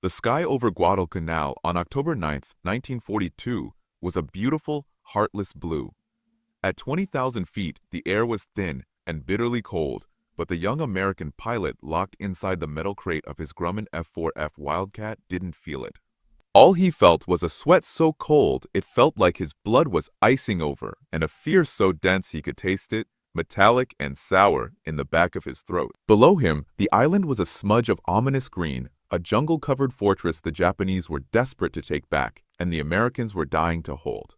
The sky over Guadalcanal on October 9, 1942, was a beautiful, heartless blue. At 20,000 feet, the air was thin and bitterly cold, but the young American pilot locked inside the metal crate of his Grumman F4F Wildcat didn't feel it. All he felt was a sweat so cold it felt like his blood was icing over, and a fear so dense he could taste it, metallic and sour, in the back of his throat. Below him, the island was a smudge of ominous green, a jungle-covered fortress the Japanese were desperate to take back, and the Americans were dying to hold.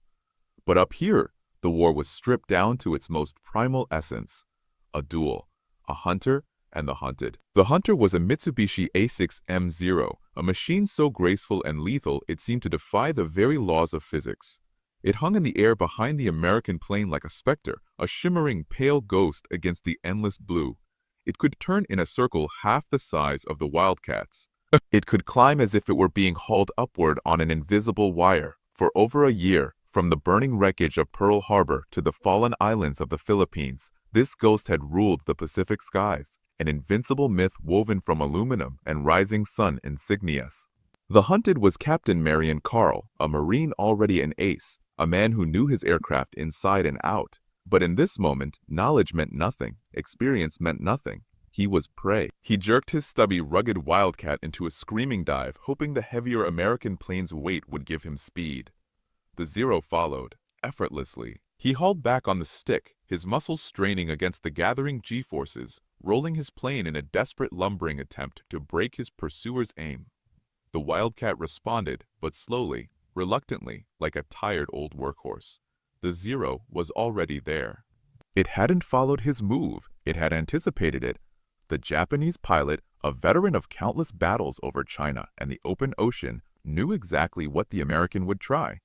But up here, the war was stripped down to its most primal essence: a duel, a hunter and the hunted. The hunter was a Mitsubishi A6M Zero, a machine so graceful and lethal it seemed to defy the very laws of physics. It hung in the air behind the American plane like a specter, a shimmering pale ghost against the endless blue. It could turn in a circle half the size of the Wildcats. It could climb as if it were being hauled upward on an invisible wire. For over a year, from the burning wreckage of Pearl Harbor to the fallen islands of the Philippines, this ghost had ruled the Pacific skies, an invincible myth woven from aluminum and rising sun insignias. The hunted was Captain Marion Carl, a Marine already an ace, a man who knew his aircraft inside and out. But in this moment, knowledge meant nothing, experience meant nothing. He was prey. He jerked his stubby, rugged Wildcat into a screaming dive, hoping the heavier American plane's weight would give him speed. The Zero followed, effortlessly. He hauled back on the stick, his muscles straining against the gathering G-forces, rolling his plane in a desperate lumbering attempt to break his pursuer's aim. The Wildcat responded, but slowly, reluctantly, like a tired old workhorse. The Zero was already there. It hadn't followed his move, it had anticipated it. The Japanese pilot, a veteran of countless battles over China and the open ocean, knew exactly what the American would try.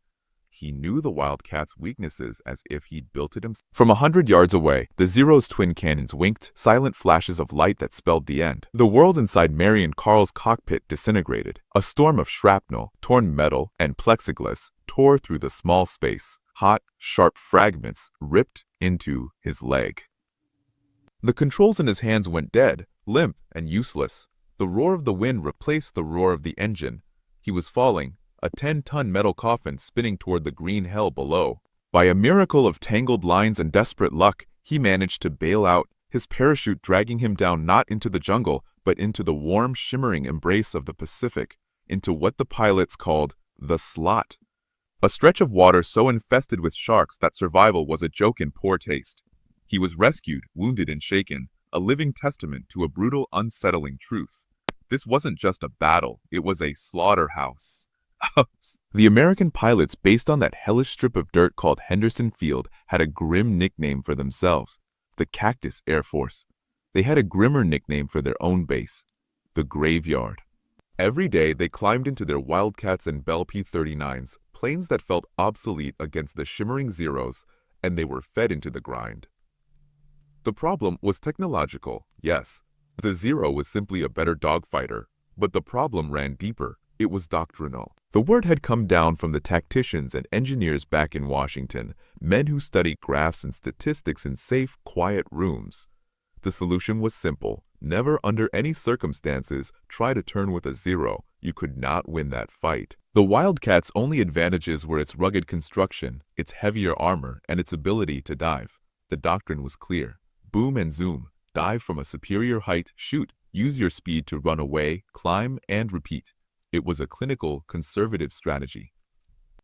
He knew the Wildcat's weaknesses as if he'd built it himself. From 100 yards away, the Zero's twin cannons winked, silent flashes of light that spelled the end. The world inside Marion Carl's cockpit disintegrated. A storm of shrapnel, torn metal, and plexiglass tore through the small space. Hot, sharp fragments ripped into his leg. The controls in his hands went dead, limp and useless. The roar of the wind replaced the roar of the engine. He was falling, a 10-ton metal coffin spinning toward the green hell below. By a miracle of tangled lines and desperate luck, he managed to bail out, his parachute dragging him down not into the jungle, but into the warm, shimmering embrace of the Pacific, into what the pilots called the slot. A stretch of water so infested with sharks that survival was a joke in poor taste. He was rescued, wounded and shaken, a living testament to a brutal, unsettling truth. This wasn't just a battle, it was a slaughterhouse. The American pilots, based on that hellish strip of dirt called Henderson Field, had a grim nickname for themselves: the Cactus Air Force. They had a grimmer nickname for their own base: the Graveyard. Every day they climbed into their Wildcats and Bell P-39s, planes that felt obsolete against the shimmering Zeros, and they were fed into the grind. The problem was technological, yes. The Zero was simply a better dogfighter, but the problem ran deeper. It was doctrinal. The word had come down from the tacticians and engineers back in Washington, men who studied graphs and statistics in safe, quiet rooms. The solution was simple. Never under any circumstances try to turn with a Zero. You could not win that fight. The Wildcat's only advantages were its rugged construction, its heavier armor, and its ability to dive. The doctrine was clear. Boom and zoom. Dive from a superior height, shoot, use your speed to run away, climb, and repeat. It was a clinical, conservative strategy.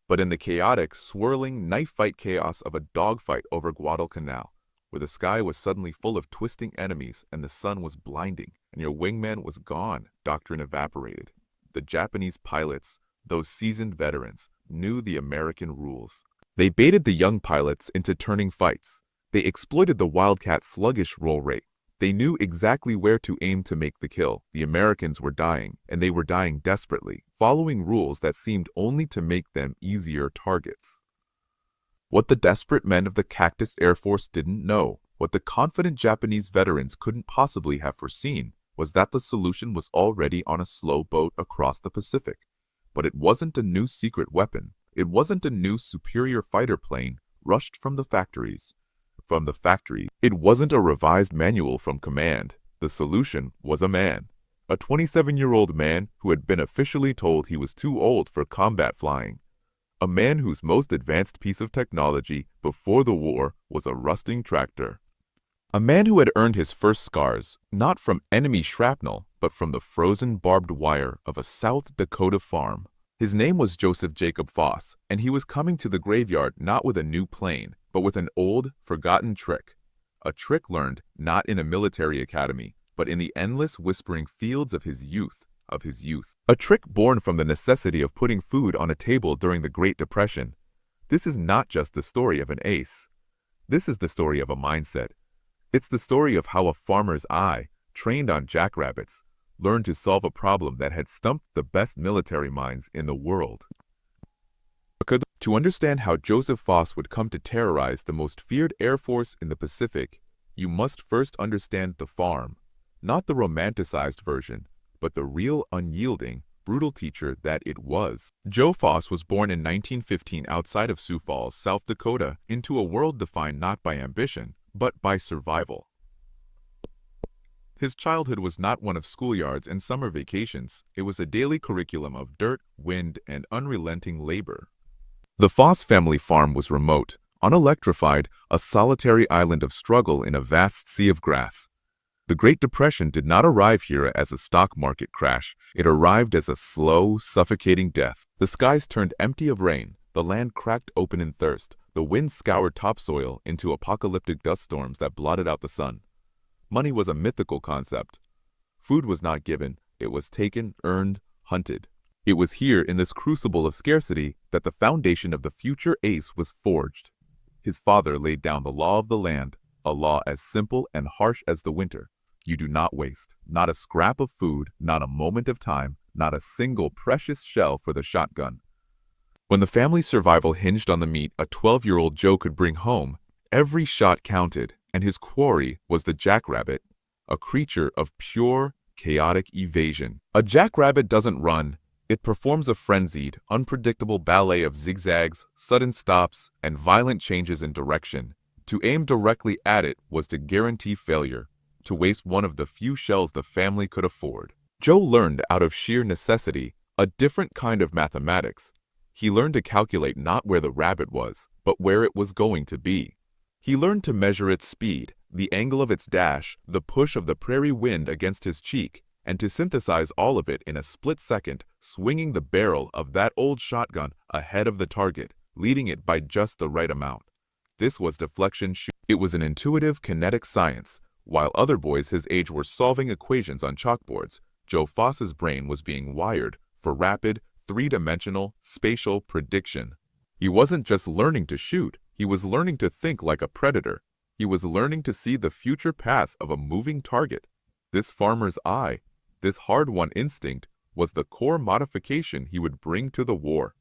But in the chaotic, swirling, knife-fight chaos of a dogfight over Guadalcanal, where the sky was suddenly full of twisting enemies and the sun was blinding and your wingman was gone, doctrine evaporated. The Japanese pilots, those seasoned veterans, knew the American rules. They baited the young pilots into turning fights. They exploited the Wildcat's sluggish roll rate. They knew exactly where to aim to make the kill. The Americans were dying, and they were dying desperately, following rules that seemed only to make them easier targets. What the desperate men of the Cactus Air Force didn't know, what the confident Japanese veterans couldn't possibly have foreseen, was that the solution was already on a slow boat across the Pacific. But it wasn't a new secret weapon. It wasn't a new superior fighter plane rushed from the factories. It wasn't a revised manual from command. The solution was a man. a 27-year-old man who had been officially told he was too old for combat flying. A man whose most advanced piece of technology before the war was a rusting tractor. A man who had earned his first scars, not from enemy shrapnel, but from the frozen barbed wire of a South Dakota farm. His name was Joseph Jacob Foss, and he was coming to the graveyard not with a new plane, but with an old, forgotten trick. A trick learned not in a military academy, but in the endless whispering fields of his youth. A trick born from the necessity of putting food on a table during the Great Depression. This is not just the story of an ace. This is the story of a mindset. It's the story of how a farmer's eye, trained on jackrabbits, learned to solve a problem that had stumped the best military minds in the world. To understand how Joseph Foss would come to terrorize the most feared Air Force in the Pacific, you must first understand the farm, not the romanticized version, but the real unyielding, brutal teacher that it was. Joe Foss was born in 1915 outside of Sioux Falls, South Dakota, into a world defined not by ambition, but by survival. His childhood was not one of schoolyards and summer vacations. It was a daily curriculum of dirt, wind, and unrelenting labor. The Foss family farm was remote, unelectrified, a solitary island of struggle in a vast sea of grass. The Great Depression did not arrive here as a stock market crash. It arrived as a slow, suffocating death. The skies turned empty of rain. The land cracked open in thirst. The wind scoured topsoil into apocalyptic dust storms that blotted out the sun. Money was a mythical concept. Food was not given. It was taken, earned, hunted. It was here in this crucible of scarcity that the foundation of the future ace was forged. His father laid down the law of the land, a law as simple and harsh as the winter. You do not waste, not a scrap of food, not a moment of time, not a single precious shell for the shotgun. When the family's survival hinged on the meat a 12-year-old Joe could bring home, every shot counted, and his quarry was the jackrabbit, a creature of pure, chaotic evasion. A jackrabbit doesn't run. It performs a frenzied, unpredictable ballet of zigzags, sudden stops, and violent changes in direction. To aim directly at it was to guarantee failure, to waste one of the few shells the family could afford. Joe learned out of sheer necessity a different kind of mathematics. He learned to calculate not where the rabbit was, but where it was going to be. He learned to measure its speed, the angle of its dash, the push of the prairie wind against his cheek, and to synthesize all of it in a split second, swinging the barrel of that old shotgun ahead of the target, leading it by just the right amount. This was deflection shooting. It was an intuitive, kinetic science. While other boys his age were solving equations on chalkboards, Joe Foss's brain was being wired for rapid, three-dimensional, spatial prediction. He wasn't just learning to shoot, he was learning to think like a predator. He was learning to see the future path of a moving target. This farmer's eye, this hard-won instinct, was the core modification he would bring to the war.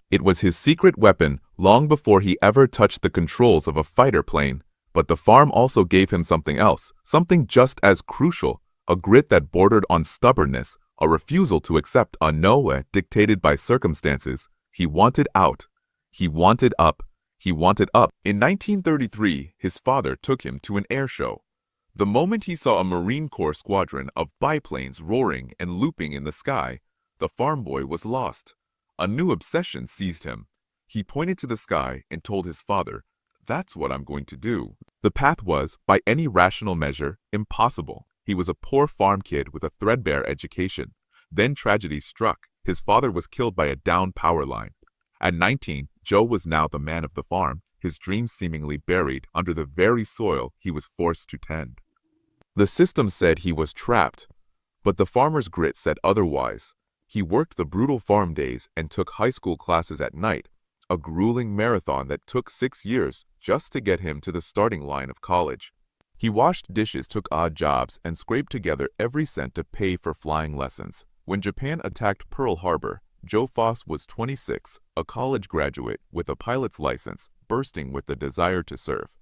It was his secret weapon long before he ever touched the controls of a fighter plane. But the farm also gave him something else, something just as crucial, a grit that bordered on stubbornness, a refusal to accept a no dictated by circumstances. He wanted out. He wanted up. He wanted up. In 1933, his father took him to an air show. The moment he saw a Marine Corps squadron of biplanes roaring and looping in the sky, the farm boy was lost. A new obsession seized him. He pointed to the sky and told his father, "That's what I'm going to do." The path was, by any rational measure, impossible. He was a poor farm kid with a threadbare education. Then tragedy struck. His father was killed by a downed power line. At 19, Joe was now the man of the farm, his dreams seemingly buried under the very soil he was forced to tend. The system said he was trapped, but the farmer's grit said otherwise. He worked the brutal farm days and took high school classes at night, a grueling marathon that took 6 years just to get him to the starting line of college. He washed dishes, took odd jobs, and scraped together every cent to pay for flying lessons. When Japan attacked Pearl Harbor, Joe Foss was 26, a college graduate with a pilot's license, bursting with the desire to serve.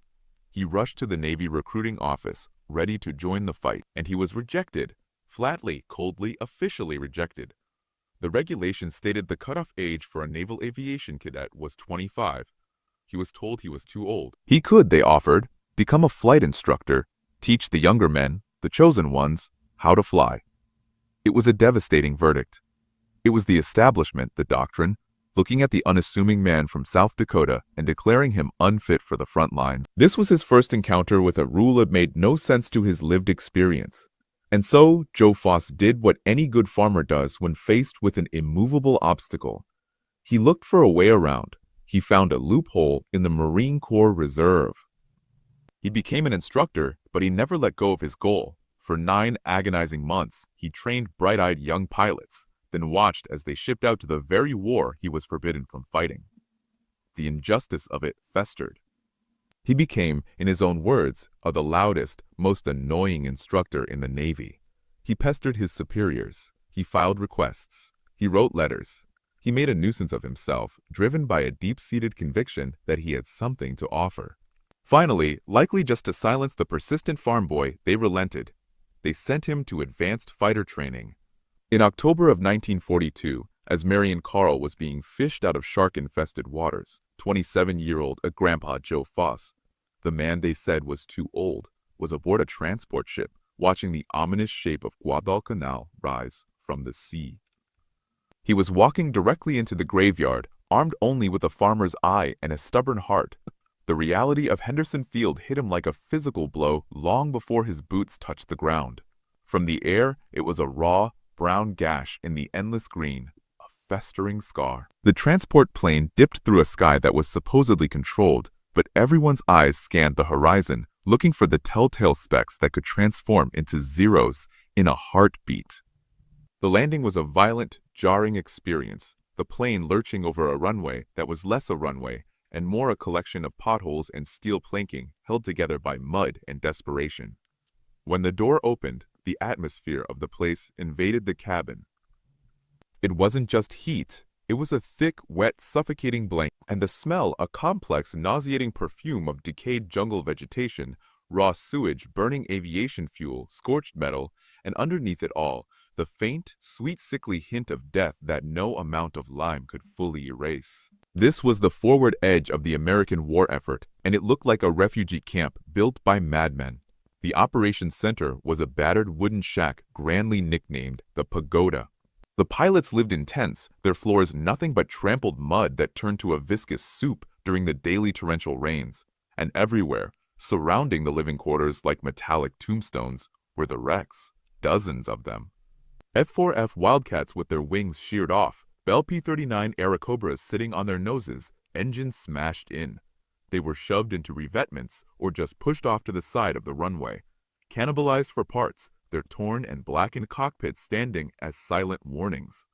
He rushed to the Navy recruiting office, ready to join the fight, and he was rejected. Flatly, coldly, officially rejected. The regulations stated the cutoff age for a naval aviation cadet was 25. He was told he was too old. He could, they offered, become a flight instructor, teach the younger men, the chosen ones, how to fly. It was a devastating verdict. It was the establishment, the doctrine, looking at the unassuming man from South Dakota and declaring him unfit for the front lines. This was his first encounter with a rule that made no sense to his lived experience. And so, Joe Foss did what any good farmer does when faced with an immovable obstacle. He looked for a way around. He found a loophole in the Marine Corps Reserve. He became an instructor, but he never let go of his goal. For 9 agonizing months, he trained bright-eyed young pilots, then watched as they shipped out to the very war he was forbidden from fighting. The injustice of it festered. He became, in his own words, the loudest, most annoying instructor in the Navy. He pestered his superiors. He filed requests. He wrote letters. He made a nuisance of himself, driven by a deep-seated conviction that he had something to offer. Finally, likely just to silence the persistent farm boy, they relented. They sent him to advanced fighter training. In October of 1942, as Marion Carl was being fished out of shark-infested waters, 27-year-old Grandpa Joe Foss, the man they said was too old, was aboard a transport ship, watching the ominous shape of Guadalcanal rise from the sea. He was walking directly into the graveyard, armed only with a farmer's eye and a stubborn heart. The reality of Henderson Field hit him like a physical blow long before his boots touched the ground. From the air, it was a raw, brown gash in the endless green, a festering scar. The transport plane dipped through a sky that was supposedly controlled, but everyone's eyes scanned the horizon, looking for the telltale specks that could transform into zeros in a heartbeat. The landing was a violent, jarring experience, the plane lurching over a runway that was less a runway and more a collection of potholes and steel planking held together by mud and desperation. When the door opened, the atmosphere of the place invaded the cabin. It wasn't just heat, it was a thick, wet, suffocating blanket, and the smell a complex, nauseating perfume of decayed jungle vegetation, raw sewage, burning aviation fuel, scorched metal, and underneath it all, the faint, sweet, sickly hint of death that no amount of lime could fully erase. This was the forward edge of the American war effort, and it looked like a refugee camp built by madmen. The operations center was a battered wooden shack grandly nicknamed the Pagoda. The pilots lived in tents, their floors nothing but trampled mud that turned to a viscous soup during the daily torrential rains. And everywhere, surrounding the living quarters like metallic tombstones, were the wrecks, dozens of them. F-4F Wildcats with their wings sheared off, Bell P-39 Airacobras sitting on their noses, engines smashed in. They were shoved into revetments or just pushed off to the side of the runway, cannibalized for parts, their torn and blackened cockpits standing as silent warnings.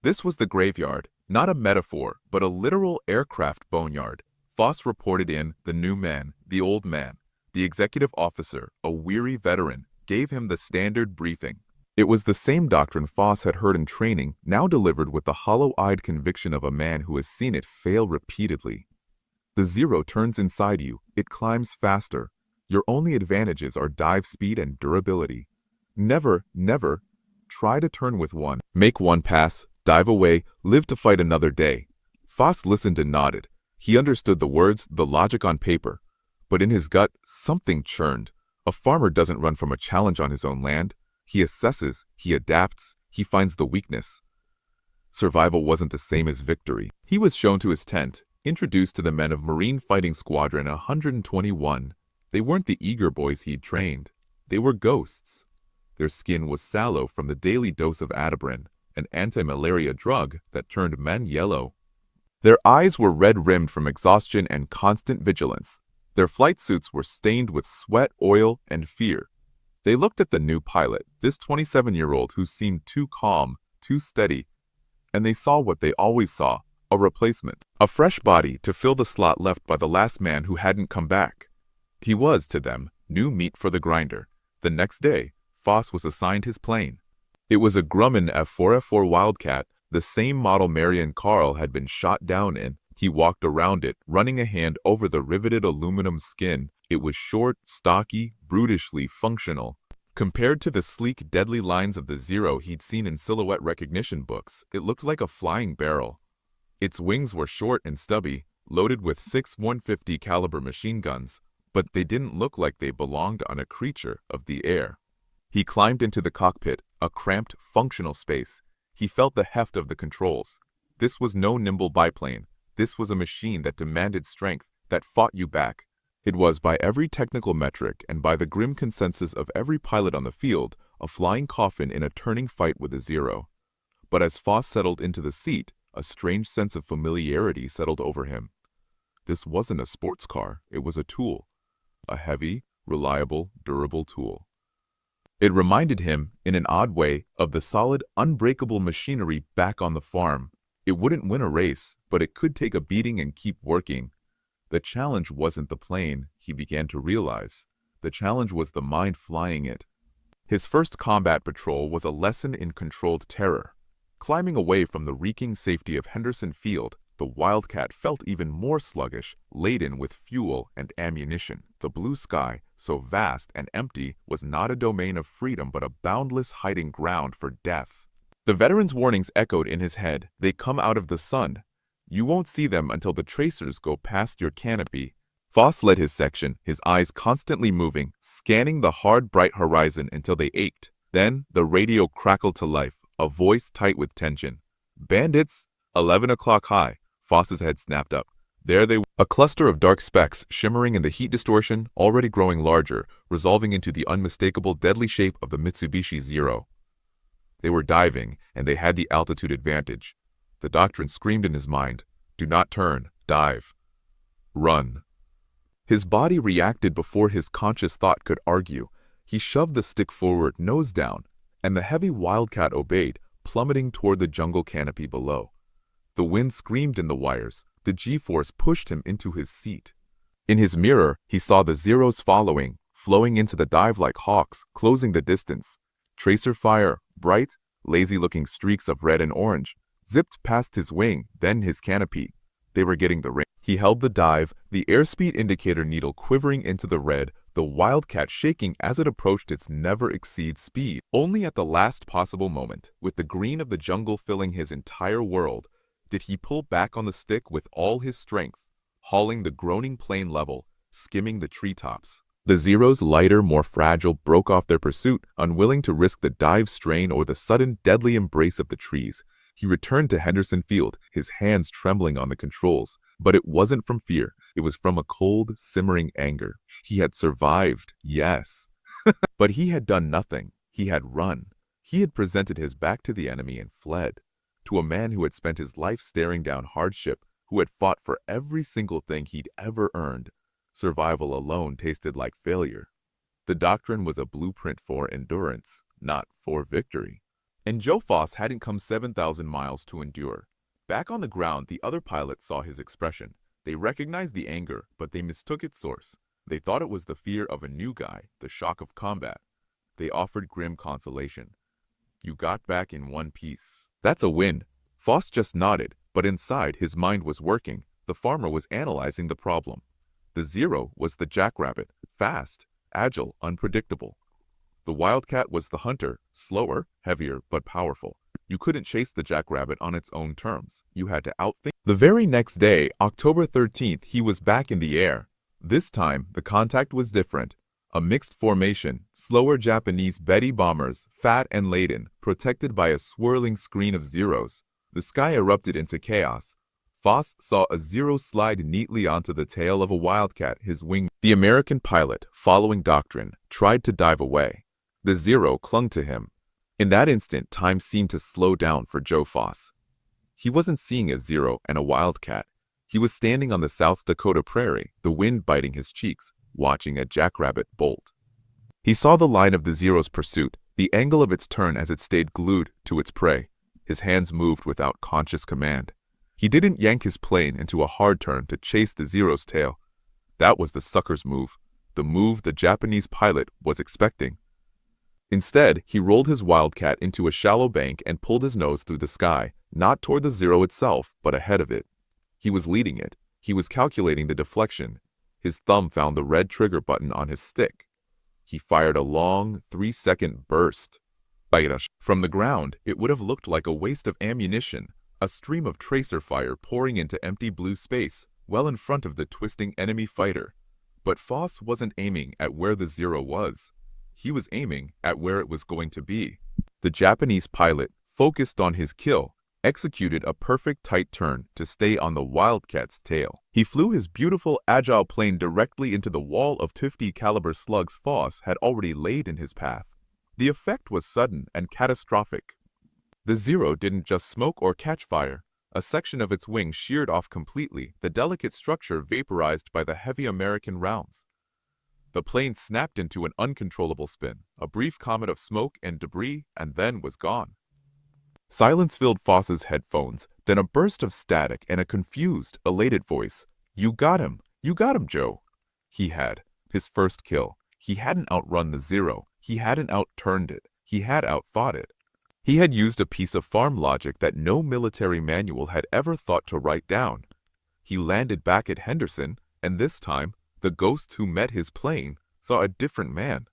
This was the graveyard, not a metaphor, but a literal aircraft boneyard. Foss reported in The New Man, the Old Man. The executive officer, a weary veteran, gave him the standard briefing. It was the same doctrine Foss had heard in training, now delivered with the hollow-eyed conviction of a man who has seen it fail repeatedly. The Zero turns inside you, it climbs faster. Your only advantages are dive speed and durability. Never, never try to turn with one. Make one pass, dive away, live to fight another day. Foss listened and nodded. He understood the words, the logic on paper. But in his gut, something churned. A farmer doesn't run from a challenge on his own land. He assesses, he adapts, he finds the weakness. Survival wasn't the same as victory. He was shown to his tent, introduced to the men of Marine Fighting Squadron 121. They weren't the eager boys he'd trained. They were ghosts. Their skin was sallow from the daily dose of Atibrine, an anti-malaria drug that turned men yellow. Their eyes were red-rimmed from exhaustion and constant vigilance. Their flight suits were stained with sweat, oil, and fear. They looked at the new pilot, this 27-year-old who seemed too calm, too steady, and they saw what they always saw, a replacement, a fresh body to fill the slot left by the last man who hadn't come back. He was, to them, new meat for the grinder. The next day, Foss was assigned his plane. It was a Grumman F-4F-4 Wildcat, the same model Marion Carl had been shot down in. He walked around it, running a hand over the riveted aluminum skin. It was short, stocky, brutishly functional. Compared to the sleek, deadly lines of the Zero he'd seen in silhouette recognition books, it looked like a flying barrel. Its wings were short and stubby, loaded with 6 150 caliber machine guns, but they didn't look like they belonged on a creature of the air. He climbed into the cockpit, a cramped, functional space. He felt the heft of the controls. This was no nimble biplane. This was a machine that demanded strength, that fought you back. It was, by every technical metric and by the grim consensus of every pilot on the field, a flying coffin in a turning fight with a Zero. But as Foss settled into the seat, a strange sense of familiarity settled over him. This wasn't a sports car, it was a tool. A heavy, reliable, durable tool. It reminded him, in an odd way, of the solid, unbreakable machinery back on the farm. It wouldn't win a race, but it could take a beating and keep working. The challenge wasn't the plane, he began to realize. The challenge was the mind flying it. His first combat patrol was a lesson in controlled terror. Climbing away from the reeking safety of Henderson Field, the Wildcat felt even more sluggish, laden with fuel and ammunition. The blue sky, so vast and empty, was not a domain of freedom but a boundless hiding ground for death. The veteran's warnings echoed in his head. They come out of the sun. You won't see them until the tracers go past your canopy. Foss led his section, his eyes constantly moving, scanning the hard, bright horizon until they ached. Then the radio crackled to life, a voice tight with tension. Bandits! 11 o'clock high. Foss's head snapped up. There they were, a cluster of dark specks shimmering in the heat distortion, already growing larger, resolving into the unmistakable deadly shape of the Mitsubishi Zero. They were diving, and they had the altitude advantage. The doctrine screamed in his mind, do not turn, dive. Run. His body reacted before his conscious thought could argue. He shoved the stick forward, nose down, and the heavy Wildcat obeyed, plummeting toward the jungle canopy below. The wind screamed in the wires. The G-force pushed him into his seat. In his mirror, he saw the Zeros following, flowing into the dive like hawks, closing the distance. Tracer fire, bright, lazy-looking streaks of red and orange, zipped past his wing, then his canopy. They were getting the range. He held the dive, the airspeed indicator needle quivering into the red, the Wildcat shaking as it approached its never-exceed speed. Only at the last possible moment, with the green of the jungle filling his entire world, did he pull back on the stick with all his strength, hauling the groaning plane level, skimming the treetops. The Zeros, lighter, more fragile, broke off their pursuit, unwilling to risk the dive strain or the sudden, deadly embrace of the trees. He returned to Henderson Field, his hands trembling on the controls. But it wasn't from fear. It was from a cold, simmering anger. He had survived, yes. But he had done nothing. He had run. He had presented his back to the enemy and fled. To a man who had spent his life staring down hardship, who had fought for every single thing he'd ever earned. Survival alone tasted like failure. The doctrine was a blueprint for endurance, not for victory. And Joe Foss hadn't come 7,000 miles to endure. Back on the ground, the other pilots saw his expression. They recognized the anger, but they mistook its source. They thought it was the fear of a new guy, the shock of combat. They offered grim consolation. You got back in one piece. That's a win. Foss just nodded, but inside his mind was working. The farmer was analyzing the problem. The Zero was the jackrabbit, fast, agile, unpredictable. The Wildcat was the hunter, slower, heavier, but powerful. You couldn't chase the jackrabbit on its own terms. You had to outthink. The very next day, October 13th, he was back in the air. This time, the contact was different. A mixed formation, slower Japanese Betty bombers, fat and laden, protected by a swirling screen of Zeros. The sky erupted into chaos. Foss saw a Zero slide neatly onto the tail of a Wildcat, his wing. The American pilot, following doctrine, tried to dive away. The Zero clung to him. In that instant, time seemed to slow down for Joe Foss. He wasn't seeing a Zero and a Wildcat. He was standing on the South Dakota prairie, the wind biting his cheeks, watching a jackrabbit bolt. He saw the line of the Zero's pursuit, the angle of its turn as it stayed glued to its prey. His hands moved without conscious command. He didn't yank his plane into a hard turn to chase the Zero's tail. That was the sucker's move, the move the Japanese pilot was expecting. Instead, he rolled his Wildcat into a shallow bank and pulled his nose through the sky, not toward the Zero itself, but ahead of it. He was leading it. He was calculating the deflection. His thumb found the red trigger button on his stick. He fired a long, 3-second burst. From the ground, it would have looked like a waste of ammunition, a stream of tracer fire pouring into empty blue space, well in front of the twisting enemy fighter. But Foss wasn't aiming at where the Zero was. he was aiming at where it was going to be. The Japanese pilot focused on his kill, executed a perfect tight turn to stay on the Wildcat's tail. He flew his beautiful, agile plane directly into the wall of 50 caliber slugs Voss had already laid in his path. The effect was sudden and catastrophic. The Zero didn't just smoke or catch fire. A section of its wing sheared off completely, the delicate structure vaporized by the heavy American rounds. The plane snapped into an uncontrollable spin, a brief comet of smoke and debris, and then was gone. Silence filled Voss's headphones, then a burst of static and a confused, elated voice. You got him, Joe. He had. His first kill. He hadn't outrun the Zero. He hadn't outturned it. He had outthought it. He had used a piece of farm logic that no military manual had ever thought to write down. He landed back at Henderson, and this time, the ghost who met his plane saw a different man.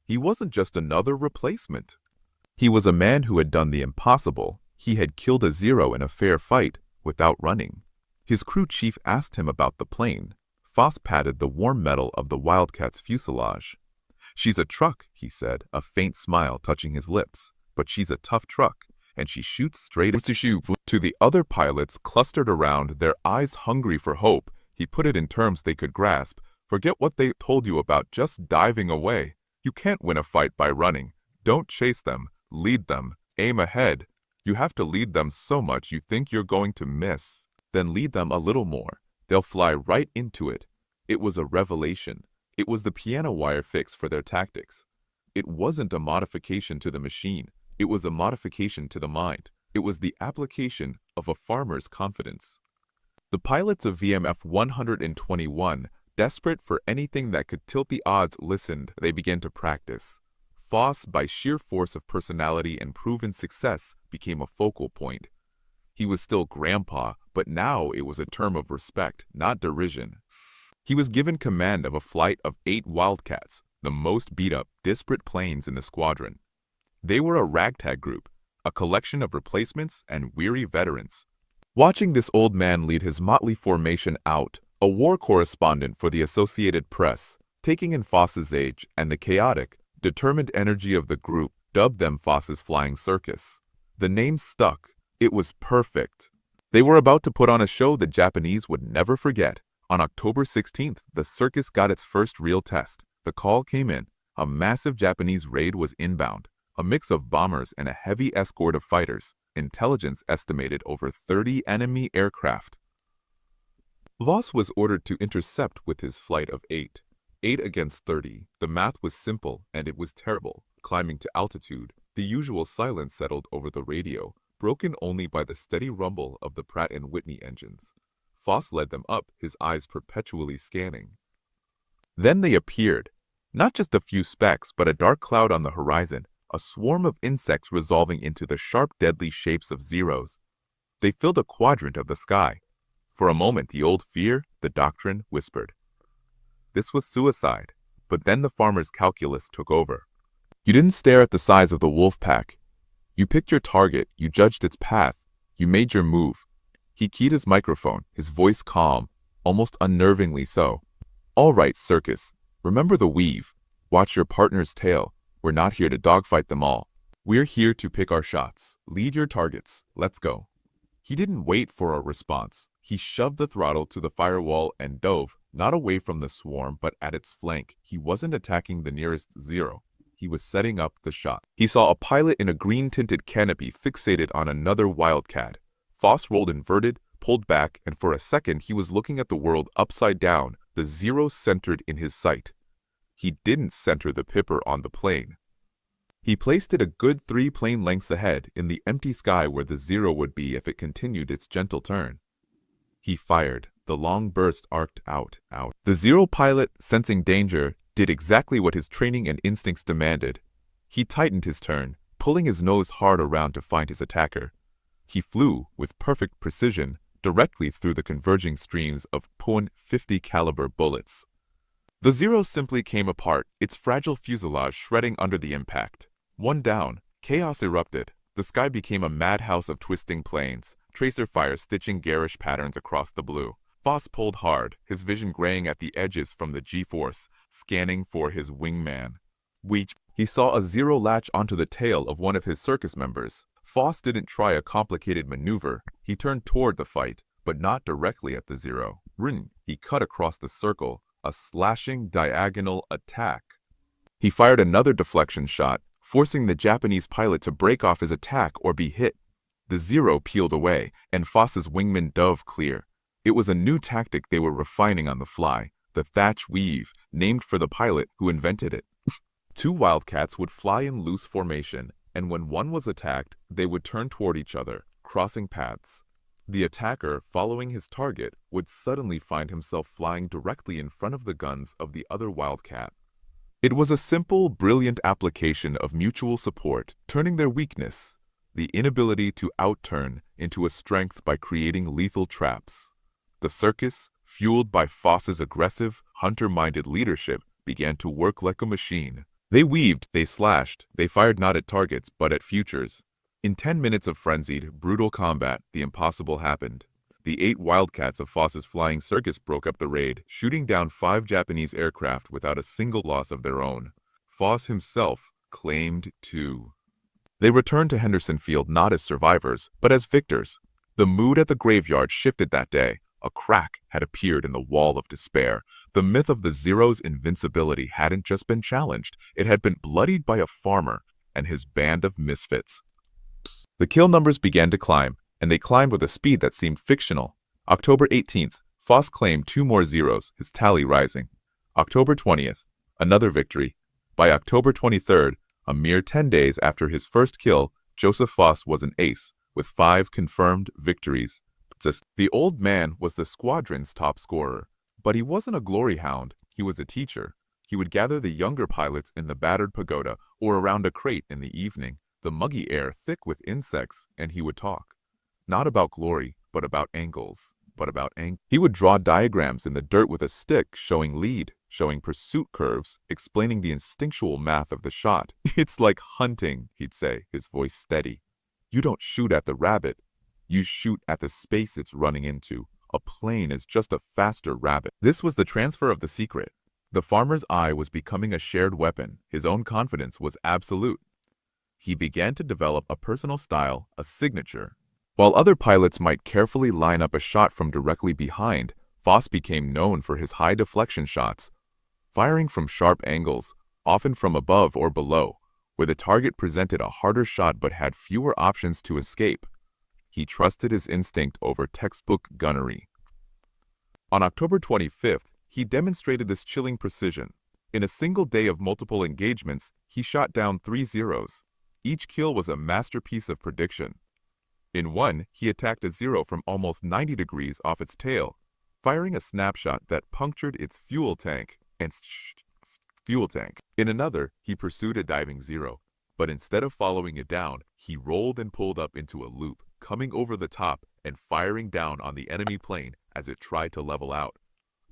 He wasn't just another replacement. He was a man who had done the impossible. He had killed a Zero in a fair fight without running. His crew chief asked him about the plane. Voss patted the warm metal of the Wildcat's fuselage. She's a truck, he said, a faint smile touching his lips. But she's a tough truck, and she shoots straight at you. To the other pilots clustered around, their eyes hungry for hope, he put it in terms they could grasp. Forget what they told you about just diving away. You can't win a fight by running. Don't chase them. Lead them. Aim ahead. You have to lead them so much you think you're going to miss. Then lead them a little more. They'll fly right into it. It was a revelation. It was the piano wire fix for their tactics. It wasn't a modification to the machine. It was a modification to the mind. It was the application of a farmer's confidence. The pilots of VMF 121, desperate for anything that could tilt the odds, listened. They began to practice. Voss, by sheer force of personality and proven success, became a focal point. He was still Grandpa, but now it was a term of respect, not derision. He was given command of a flight of 8 Wildcats, the most beat-up, disparate planes in the squadron. They were a ragtag group, a collection of replacements and weary veterans. Watching this old man lead his motley formation out, a war correspondent for the Associated Press, taking in Voss's age and the chaotic, determined energy of the group, dubbed them Voss's Flying Circus. The name stuck. It was perfect. They were about to put on a show the Japanese would never forget. On October 16th, the circus got its first real test. The call came in. A massive Japanese raid was inbound. A mix of bombers and a heavy escort of fighters. Intelligence estimated over 30 enemy aircraft. Voss was ordered to intercept with his flight of 8. 8 against 30. The math was simple, and it was terrible. Climbing to altitude, the usual silence settled over the radio, broken only by the steady rumble of the Pratt & Whitney engines. Voss led them up, his eyes perpetually scanning. Then they appeared. Not just a few specks, but a dark cloud on the horizon. A swarm of insects resolving into the sharp, deadly shapes of Zeros. They filled a quadrant of the sky. For a moment, the old fear, the doctrine, whispered. This was suicide, but then the farmer's calculus took over. You didn't stare at the size of the wolf pack. You picked your target, you judged its path, you made your move. He keyed his microphone, his voice calm, almost unnervingly so. All right, circus, remember the weave. Watch your partner's tail. We're not here to dogfight them all. We're here to pick our shots. Lead your targets. Let's go. He didn't wait for a response. He shoved the throttle to the firewall and dove, not away from the swarm, but at its flank. He wasn't attacking the nearest Zero. He was setting up the shot. He saw a pilot in a green-tinted canopy fixated on another Wildcat. Voss rolled inverted, pulled back, and for a second he was looking at the world upside down, the Zero centered in his sight. He didn't center the pipper on the plane. He placed it a good 3 plane lengths ahead in the empty sky where the Zero would be if it continued its gentle turn. He fired. The long burst arced out. The Zero pilot, sensing danger, did exactly what his training and instincts demanded. He tightened his turn, pulling his nose hard around to find his attacker. He flew, with perfect precision, directly through the converging streams of .50 caliber bullets. The Zero simply came apart, its fragile fuselage shredding under the impact. One down, chaos erupted. The sky became a madhouse of twisting planes, tracer fire stitching garish patterns across the blue. Voss pulled hard, his vision graying at the edges from the G-force, scanning for his wingman. He saw a Zero latch onto the tail of one of his circus members. Foss didn't try a complicated maneuver. He turned toward the fight, but not directly at the Zero. He cut across the circle, a slashing diagonal attack. He fired another deflection shot, forcing the Japanese pilot to break off his attack or be hit. The Zero peeled away, and Foss's wingman dove clear. It was a new tactic they were refining on the fly, the thatch weave, named for the pilot who invented it. Two Wildcats would fly in loose formation, and when one was attacked, they would turn toward each other, crossing paths. The attacker, following his target, would suddenly find himself flying directly in front of the guns of the other Wildcat. It was a simple, brilliant application of mutual support, turning their weakness, the inability to outturn, into a strength by creating lethal traps. The circus, fueled by Foss's aggressive, hunter-minded leadership, began to work like a machine. They weaved, they slashed, they fired not at targets, but at futures. In 10 minutes of frenzied, brutal combat, the impossible happened. The 8 Wildcats of Foss's flying circus broke up the raid, shooting down 5 Japanese aircraft without a single loss of their own. Foss himself claimed 2. They returned to Henderson Field not as survivors, but as victors. The mood at the graveyard shifted that day. A crack had appeared in the wall of despair. The myth of the Zero's invincibility hadn't just been challenged, it had been bloodied by a farmer and his band of misfits. The kill numbers began to climb, and they climbed with a speed that seemed fictional. October 18th, Foss claimed 2 more Zeros, his tally rising. October 20th, another victory. By October 23rd, a mere 10 days after his first kill, Joseph Foss was an ace, with 5 confirmed victories. The old man was the squadron's top scorer, but he wasn't a glory hound, he was a teacher. He would gather the younger pilots in the battered pagoda or around a crate in the evening, the muggy air thick with insects, and he would talk. Not about glory, but about angles, He would draw diagrams in the dirt with a stick showing lead, showing pursuit curves, explaining the instinctual math of the shot. "It's like hunting," he'd say, his voice steady. "You don't shoot at the rabbit. You shoot at the space it's running into. A plane is just a faster rabbit." This was the transfer of the secret. The farmer's eye was becoming a shared weapon. His own confidence was absolute. He began to develop a personal style, a signature. While other pilots might carefully line up a shot from directly behind, Foss became known for his high deflection shots, firing from sharp angles, often from above or below, where the target presented a harder shot but had fewer options to escape. He trusted his instinct over textbook gunnery. On October 25th, he demonstrated this chilling precision. In a single day of multiple engagements, he shot down 3 Zeros. Each kill was a masterpiece of prediction. In one, he attacked a Zero from almost 90 degrees off its tail, firing a snapshot that punctured its fuel tank. In another, he pursued a diving Zero, but instead of following it down, he rolled and pulled up into a loop, coming over the top and firing down on the enemy plane as it tried to level out.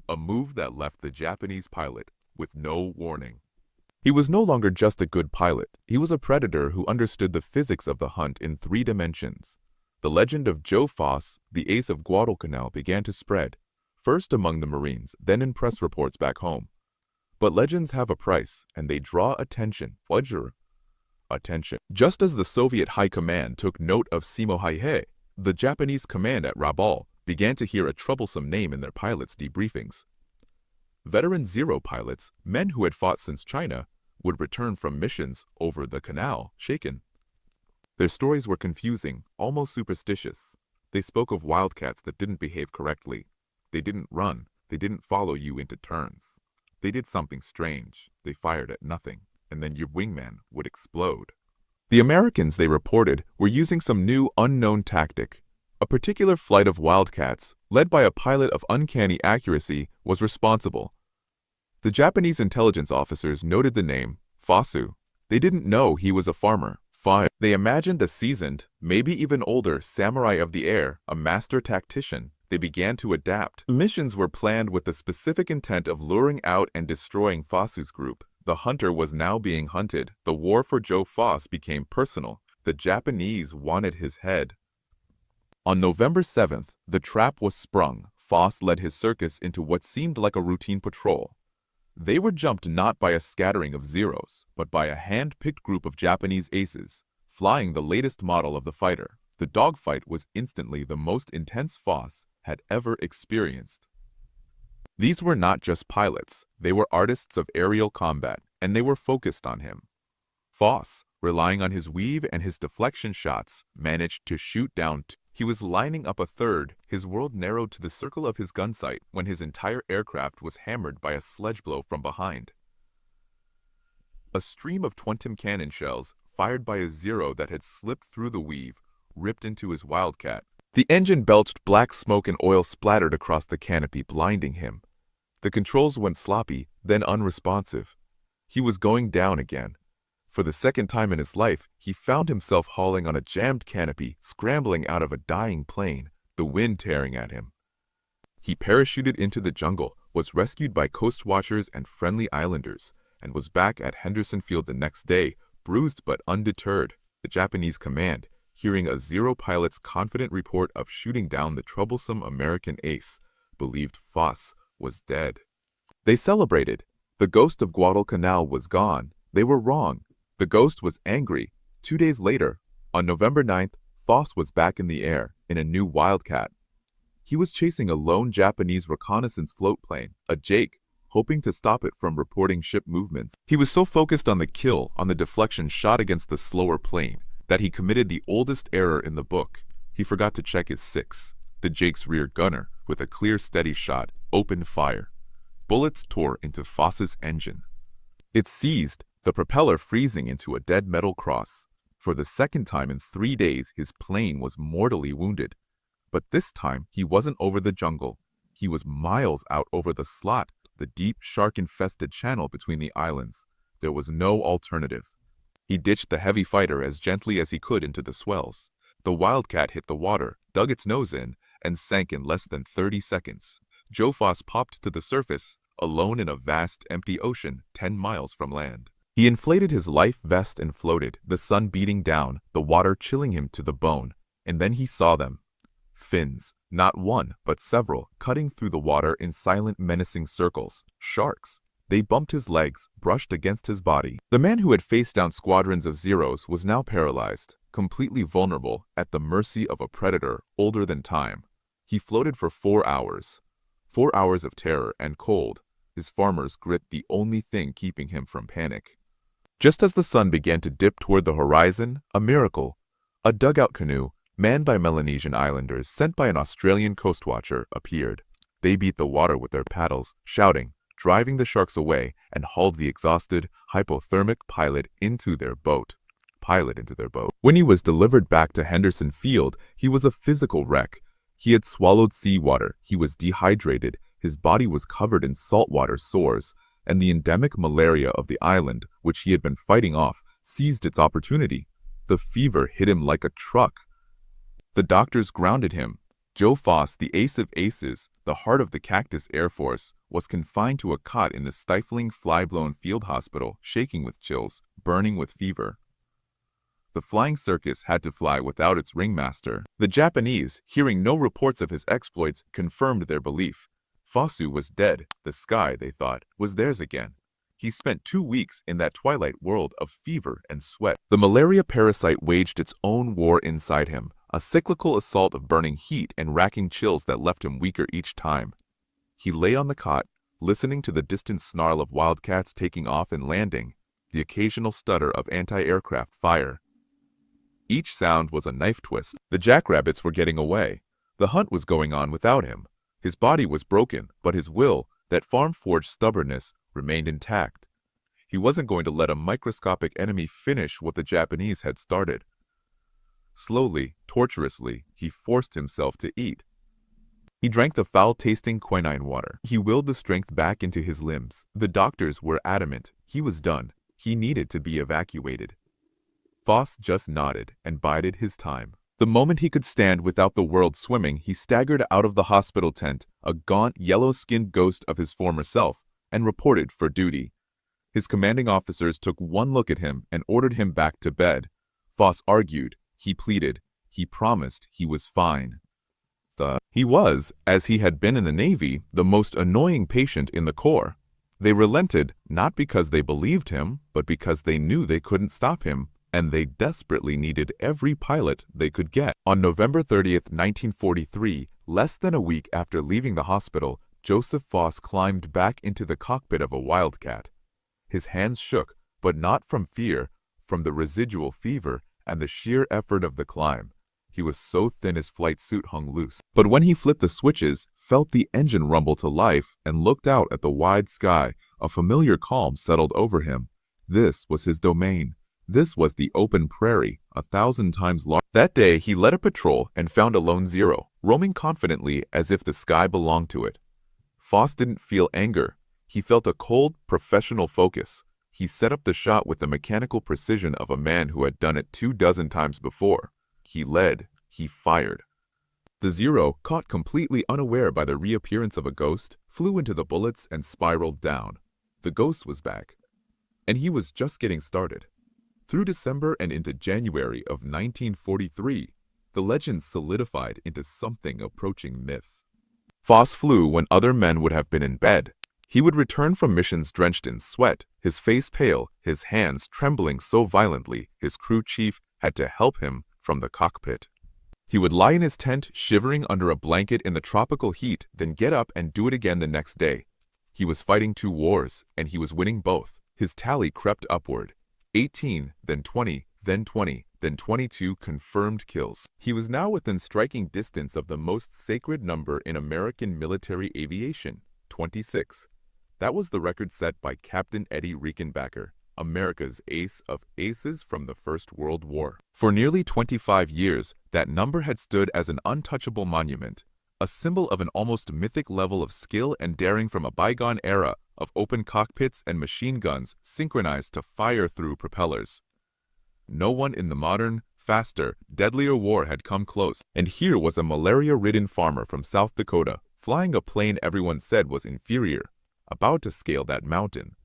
A move that left the Japanese pilot with no warning. He was no longer just a good pilot. He was a predator who understood the physics of the hunt in 3 dimensions. The legend of Joe Foss, the ace of Guadalcanal, began to spread, first among the Marines, then in press reports back home. But legends have a price, and they draw attention. Just as the Soviet High Command took note of Simo Haihei, the Japanese command at Rabaul began to hear a troublesome name in their pilots' debriefings. Veteran Zero pilots, men who had fought since China, would return from missions over the canal, shaken. Their stories were confusing, almost superstitious. They spoke of wildcats that didn't behave correctly. They didn't run. They didn't follow you into turns. They did something strange. They fired at nothing, and then your wingman would explode. The Americans, they reported, were using some new unknown tactic. A particular flight of wildcats, led by a pilot of uncanny accuracy, was responsible. The Japanese intelligence officers noted the name, Fosu. They didn't know he was a farmer. They imagined a seasoned, maybe even older, samurai of the air, a master tactician. They began to adapt. Missions were planned with the specific intent of luring out and destroying Fosu's group. The hunter was now being hunted. The war for Joe Foss became personal. The Japanese wanted his head. On November 7th, the trap was sprung. Foss led his circus into what seemed like a routine patrol. They were jumped not by a scattering of Zeros, but by a hand-picked group of Japanese aces, flying the latest model of the fighter. The dogfight was instantly the most intense Foss had ever experienced. These were not just pilots, they were artists of aerial combat, and they were focused on him. Foss, relying on his weave and his deflection shots, managed to shoot down two. He was lining up a third, his world narrowed to the circle of his gun sight when his entire aircraft was hammered by a sledge blow from behind. A stream of 20 cannon shells, fired by a Zero that had slipped through the weave, ripped into his Wildcat. The engine belched black smoke and oil splattered across the canopy, blinding him. The controls went sloppy, then unresponsive. He was going down again. For the second time in his life, he found himself hauling on a jammed canopy, scrambling out of a dying plane, the wind tearing at him. He parachuted into the jungle, was rescued by coast watchers and friendly islanders, and was back at Henderson Field the next day, bruised but undeterred. The Japanese command, hearing a Zero pilot's confident report of shooting down the troublesome American ace, believed Foss was dead. They celebrated. The ghost of Guadalcanal was gone. They were wrong. The ghost was angry. 2 days later, on November 9th, Foss was back in the air, in a new Wildcat. He was chasing a lone Japanese reconnaissance float plane, a Jake, hoping to stop it from reporting ship movements. He was so focused on the kill, on the deflection shot against the slower plane, that he committed the oldest error in the book. He forgot to check his 6. The Jake's rear gunner, with a clear, steady shot, opened fire. Bullets tore into Foss's engine. It seized, the propeller freezing into a dead metal cross. For the second time in 3 days, his plane was mortally wounded. But this time, he wasn't over the jungle. He was miles out over the slot, the deep, shark-infested channel between the islands. There was no alternative. He ditched the heavy fighter as gently as he could into the swells. The Wildcat hit the water, dug its nose in, and sank in less than 30 seconds. Joe Foss popped to the surface, alone in a vast, empty ocean 10 miles from land. He inflated his life vest and floated, the sun beating down, the water chilling him to the bone. And then he saw them. Fins, not one, but several, cutting through the water in silent, menacing circles. Sharks. They bumped his legs, brushed against his body. The man who had faced down squadrons of Zeros was now paralyzed, completely vulnerable, at the mercy of a predator older than time. He floated for 4 hours. 4 hours of terror and cold. His farmer's grit the only thing keeping him from panic. Just as the sun began to dip toward the horizon, a miracle. A dugout canoe, manned by Melanesian islanders sent by an Australian coast watcher, appeared. They beat the water with their paddles, shouting, driving the sharks away, and hauled the exhausted, hypothermic pilot into their boat. When he was delivered back to Henderson Field, he was a physical wreck. He had swallowed seawater, he was dehydrated, his body was covered in saltwater sores, and the endemic malaria of the island, which he had been fighting off, seized its opportunity. The fever hit him like a truck. The doctors grounded him. Joe Foss, the ace of aces, the heart of the Cactus Air Force, was confined to a cot in the stifling, fly-blown field hospital, shaking with chills, burning with fever. The flying circus had to fly without its ringmaster. The Japanese, hearing no reports of his exploits, confirmed their belief. Fossu was dead. The sky, they thought, was theirs again. He spent 2 weeks in that twilight world of fever and sweat. The malaria parasite waged its own war inside him, a cyclical assault of burning heat and racking chills that left him weaker each time. He lay on the cot, listening to the distant snarl of wildcats taking off and landing, the occasional stutter of anti-aircraft fire. Each sound was a knife twist. The jackrabbits were getting away. The hunt was going on without him. His body was broken, but his will, that farm-forged stubbornness, remained intact. He wasn't going to let a microscopic enemy finish what the Japanese had started. Slowly, tortuously, he forced himself to eat. He drank the foul-tasting quinine water. He willed the strength back into his limbs. The doctors were adamant. He was done. He needed to be evacuated. Foss just nodded and bided his time. The moment he could stand without the world swimming, he staggered out of the hospital tent, a gaunt, yellow-skinned ghost of his former self, and reported for duty. His commanding officers took one look at him and ordered him back to bed. Foss argued, he pleaded, he promised he was fine. He was, as he had been in the Navy, the most annoying patient in the Corps. They relented not because they believed him, but because they knew they couldn't stop him, and they desperately needed every pilot they could get. On November 30th, 1943, less than a week after leaving the hospital, Joseph Foss climbed back into the cockpit of a Wildcat. His hands shook, but not from fear, from the residual fever and the sheer effort of the climb. He was so thin his flight suit hung loose. But when he flipped the switches, felt the engine rumble to life, and looked out at the wide sky, a familiar calm settled over him. This was his domain. This was the open prairie, 1,000 times larger. That day, he led a patrol and found a lone Zero, roaming confidently as if the sky belonged to it. Foss didn't feel anger. He felt a cold, professional focus. He set up the shot with the mechanical precision of a man who had done it 24 times before. He led. He fired. The Zero, caught completely unaware by the reappearance of a ghost, flew into the bullets and spiraled down. The ghost was back. And he was just getting started. Through December and into January of 1943, the legend solidified into something approaching myth. Foss flew when other men would have been in bed. He would return from missions drenched in sweat, his face pale, his hands trembling so violently his crew chief had to help him from the cockpit. He would lie in his tent, shivering under a blanket in the tropical heat, then get up and do it again the next day. He was fighting 2 wars, and he was winning both. His tally crept upward. 18, then 20, then 20, then 22 confirmed kills. He was now within striking distance of the most sacred number in American military aviation, 26. That was the record set by Captain Eddie Rickenbacker, America's ace of aces from the First World War. For nearly 25 years, that number had stood as an untouchable monument, a symbol of an almost mythic level of skill and daring from a bygone era of open cockpits and machine guns synchronized to fire through propellers. No one in the modern, faster, deadlier war had come close, and here was a malaria-ridden farmer from South Dakota, flying a plane everyone said was inferior, about to scale that mountain.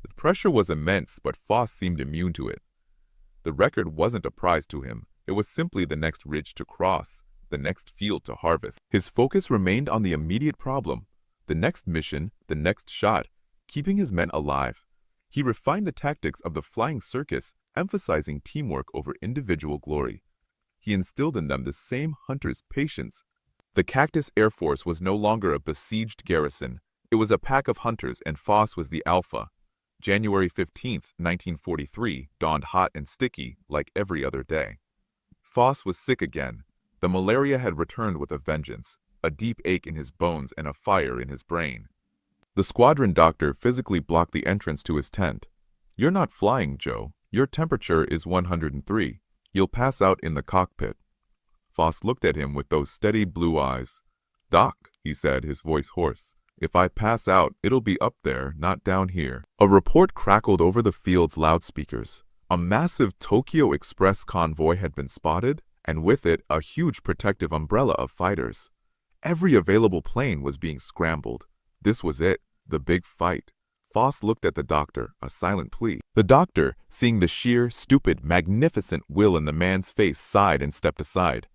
The pressure was immense, but Foss seemed immune to it. The record wasn't a prize to him. It was simply the next ridge to cross, the next field to harvest. His focus remained on the immediate problem, the next mission, the next shot, keeping his men alive. He refined the tactics of the flying circus, emphasizing teamwork over individual glory. He instilled in them the same hunter's patience. The Cactus Air Force was no longer a besieged garrison. It was a pack of hunters, and Foss was the alpha. January 15, 1943, dawned hot and sticky like every other day. Foss was sick again. The malaria had returned with a vengeance, a deep ache in his bones and a fire in his brain. The squadron doctor physically blocked the entrance to his tent. "You're not flying, Joe. Your temperature is 103. You'll pass out in the cockpit." Foss looked at him with those steady blue eyes. "Doc," he said, his voice hoarse, "if I pass out, it'll be up there, not down here." A report crackled over the field's loudspeakers. A massive Tokyo Express convoy had been spotted, and with it, a huge protective umbrella of fighters. Every available plane was being scrambled. This was it, the big fight. Foss looked at the doctor, a silent plea. The doctor, seeing the sheer, stupid, magnificent will in the man's face, sighed and stepped aside.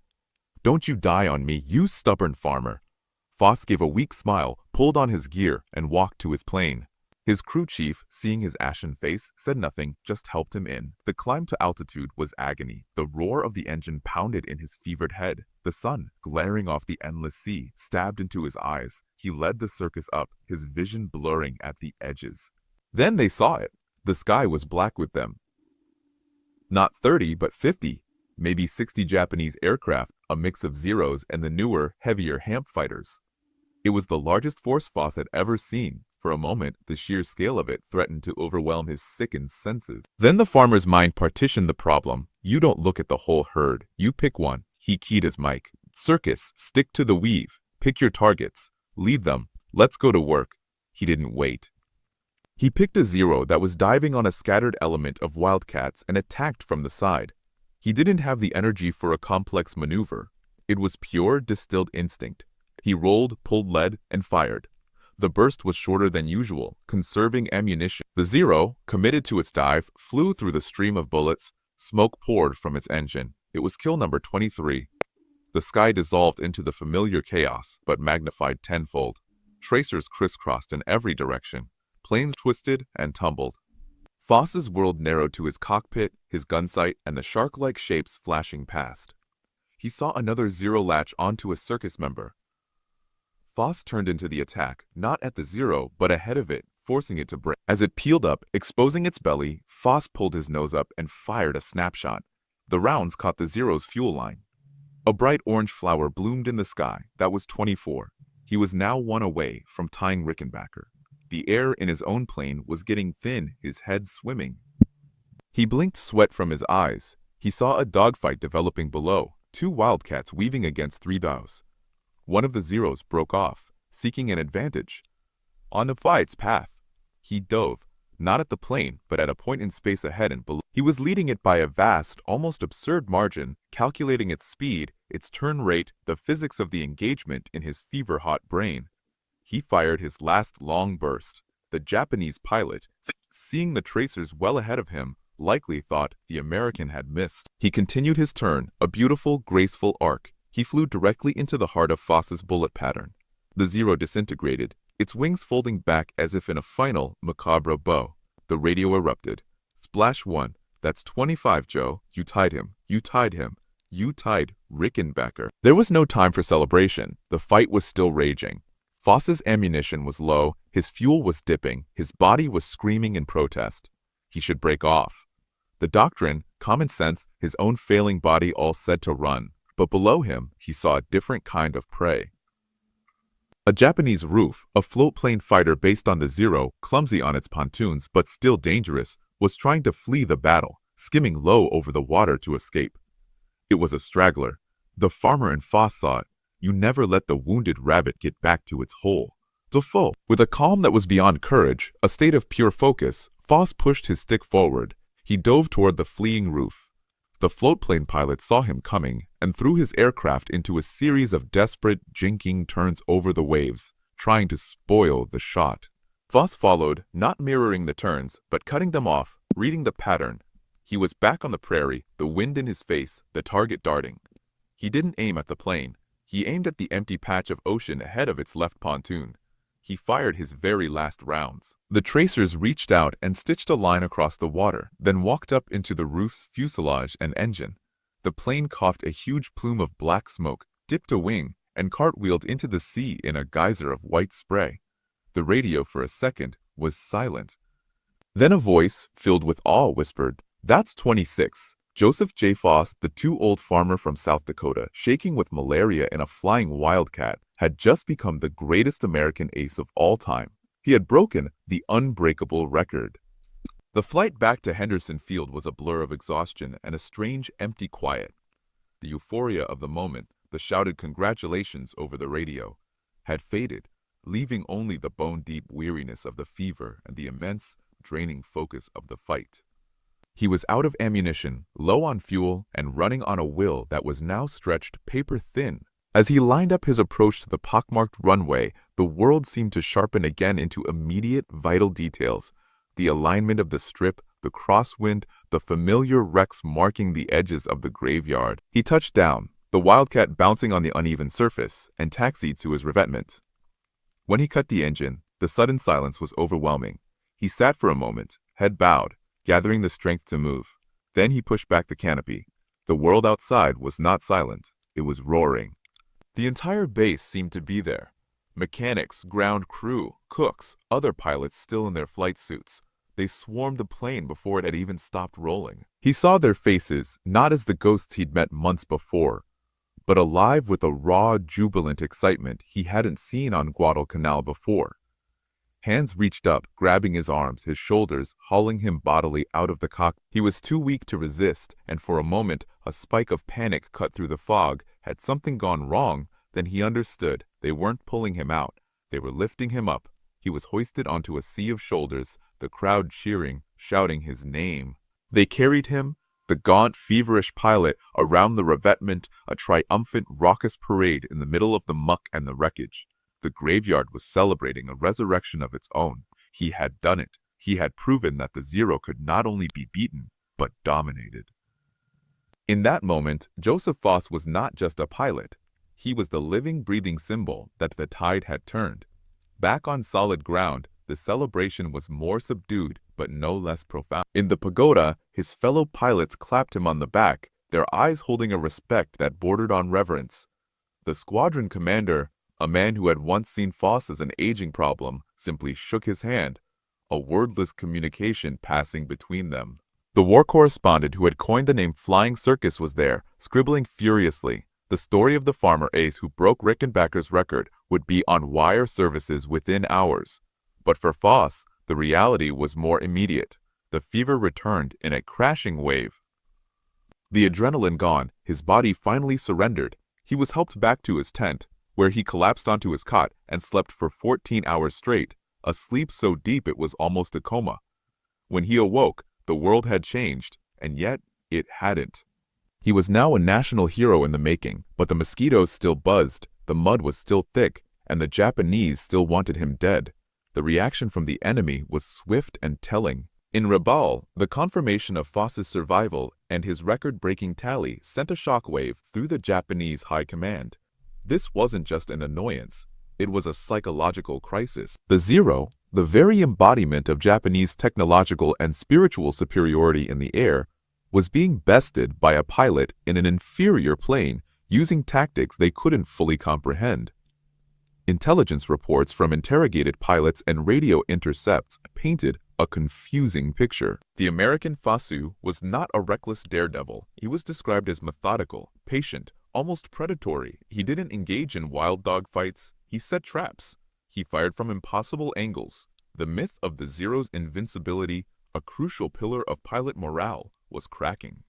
"Don't you die on me, you stubborn farmer." Foss gave a weak smile, pulled on his gear, and walked to his plane. His crew chief, seeing his ashen face, said nothing, just helped him in. The climb to altitude was agony. The roar of the engine pounded in his fevered head. The sun, glaring off the endless sea, stabbed into his eyes. He led the circus up, his vision blurring at the edges. Then they saw it. The sky was black with them. Not 30, but 50. Maybe 60 Japanese aircraft, a mix of Zeros and the newer, heavier HAMP fighters. It was the largest force Foss had ever seen. For a moment, the sheer scale of it threatened to overwhelm his sickened senses. Then the farmer's mind partitioned the problem. You don't look at the whole herd. You pick one. He keyed his mic. "Circus, stick to the weave. Pick your targets. Lead them. Let's go to work." He didn't wait. He picked a Zero that was diving on a scattered element of Wildcats and attacked from the side. He didn't have the energy for a complex maneuver. It was pure, distilled instinct. He rolled, pulled lead, and fired. The burst was shorter than usual, conserving ammunition. The Zero, committed to its dive, flew through the stream of bullets. Smoke poured from its engine. It was kill number 23. The sky dissolved into the familiar chaos, but magnified tenfold. Tracers crisscrossed in every direction. Planes twisted and tumbled. Foss's world narrowed to his cockpit, his gun sight, and the shark-like shapes flashing past. He saw another Zero latch onto a circus member. Foss turned into the attack, not at the Zero, but ahead of it, forcing it to break. As it peeled up, exposing its belly, Foss pulled his nose up and fired a snapshot. The rounds caught the Zero's fuel line. A bright orange flower bloomed in the sky. That was 24. He was now one away from tying Rickenbacker. The air in his own plane was getting thin, his head swimming. He blinked sweat from his eyes. He saw a dogfight developing below, two wildcats weaving against three bows. One of the Zeros broke off, seeking an advantage. On the fight's path, he dove, not at the plane, but at a point in space ahead and below. He was leading it by a vast, almost absurd margin, calculating its speed, its turn rate, the physics of the engagement in his fever-hot brain. He fired his last long burst. The Japanese pilot, seeing the tracers well ahead of him, likely thought the American had missed. He continued his turn, a beautiful, graceful arc. He flew directly into the heart of Foss's bullet pattern. The Zero disintegrated, its wings folding back as if in a final, macabre bow. The radio erupted. Splash 1. That's 25, Joe. You tied him. You tied him. You tied Rickenbacker. There was no time for celebration. The fight was still raging. Foss's ammunition was low, his fuel was dipping, his body was screaming in protest. He should break off. The doctrine, common sense, his own failing body all said to run. But below him, he saw a different kind of prey. A Japanese roof, a floatplane fighter based on the Zero, clumsy on its pontoons but still dangerous, was trying to flee the battle, skimming low over the water to escape. It was a straggler. The farmer and Foss saw it. You never let the wounded rabbit get back to its hole. Defoe. With a calm that was beyond courage, a state of pure focus, Foss pushed his stick forward. He dove toward the fleeing roof. The floatplane pilot saw him coming and threw his aircraft into a series of desperate, jinking turns over the waves, trying to spoil the shot. Foss followed, not mirroring the turns, but cutting them off, reading the pattern. He was back on the prairie, the wind in his face, the target darting. He didn't aim at the plane. He aimed at the empty patch of ocean ahead of its left pontoon. He fired his very last rounds. The tracers reached out and stitched a line across the water, then walked up into the roof's fuselage and engine. The plane coughed a huge plume of black smoke, dipped a wing, and cartwheeled into the sea in a geyser of white spray. The radio for a second was silent. Then a voice, filled with awe, whispered, "That's 26. Joseph J. Foss, the too-old farmer from South Dakota, shaking with malaria in a flying wildcat, had just become the greatest American ace of all time. He had broken the unbreakable record." The flight back to Henderson Field was a blur of exhaustion and a strange, empty quiet. The euphoria of the moment, the shouted congratulations over the radio, had faded, leaving only the bone-deep weariness of the fever and the immense, draining focus of the fight. He was out of ammunition, low on fuel, and running on a will that was now stretched paper-thin. As he lined up his approach to the pockmarked runway, the world seemed to sharpen again into immediate, vital details. The alignment of the strip, the crosswind, the familiar wrecks marking the edges of the graveyard. He touched down, the Wildcat bouncing on the uneven surface, and taxied to his revetment. When he cut the engine, the sudden silence was overwhelming. He sat for a moment, head bowed, gathering the strength to move. Then he pushed back the canopy. The world outside was not silent. It was roaring. The entire base seemed to be there. Mechanics, ground crew, cooks, other pilots still in their flight suits. They swarmed the plane before it had even stopped rolling. He saw their faces, not as the ghosts he'd met months before, but alive with a raw, jubilant excitement he hadn't seen on Guadalcanal before. Hands reached up, grabbing his arms, his shoulders, hauling him bodily out of the cockpit. He was too weak to resist, and for a moment, a spike of panic cut through the fog. Had something gone wrong, then he understood. They weren't pulling him out. They were lifting him up. He was hoisted onto a sea of shoulders, the crowd cheering, shouting his name. They carried him, the gaunt, feverish pilot, around the revetment, a triumphant, raucous parade in the middle of the muck and the wreckage. The graveyard was celebrating a resurrection of its own. He had done it. He had proven that the Zero could not only be beaten, but dominated. In that moment, Joseph Foss was not just a pilot. He was the living, breathing symbol that the tide had turned. Back on solid ground, the celebration was more subdued but no less profound. In the pagoda, his fellow pilots clapped him on the back, their eyes holding a respect that bordered on reverence. The squadron commander, a man who had once seen Foss as an aging problem, simply shook his hand, a wordless communication passing between them. The war correspondent who had coined the name Flying Circus was there, scribbling furiously. The story of the farmer ace who broke Rickenbacker's record would be on wire services within hours. But for Foss, the reality was more immediate. The fever returned in a crashing wave. The adrenaline gone, his body finally surrendered. He was helped back to his tent, where he collapsed onto his cot and slept for 14 hours straight, a sleep so deep it was almost a coma. When he awoke, the world had changed, and yet it hadn't. He was now a national hero in the making, but the mosquitoes still buzzed, the mud was still thick, and the Japanese still wanted him dead. The reaction from the enemy was swift and telling. In Rabaul, the confirmation of Foss's survival and his record-breaking tally sent a shockwave through the Japanese high command. This wasn't just an annoyance, it was a psychological crisis. The Zero, the very embodiment of Japanese technological and spiritual superiority in the air, was being bested by a pilot in an inferior plane using tactics they couldn't fully comprehend. Intelligence reports from interrogated pilots and radio intercepts painted a confusing picture. The American Fosu was not a reckless daredevil. He was described as methodical, patient, almost predatory. He didn't engage in wild dog fights. He set traps. He fired from impossible angles. The myth of the Zero's invincibility, a crucial pillar of pilot morale, was cracking.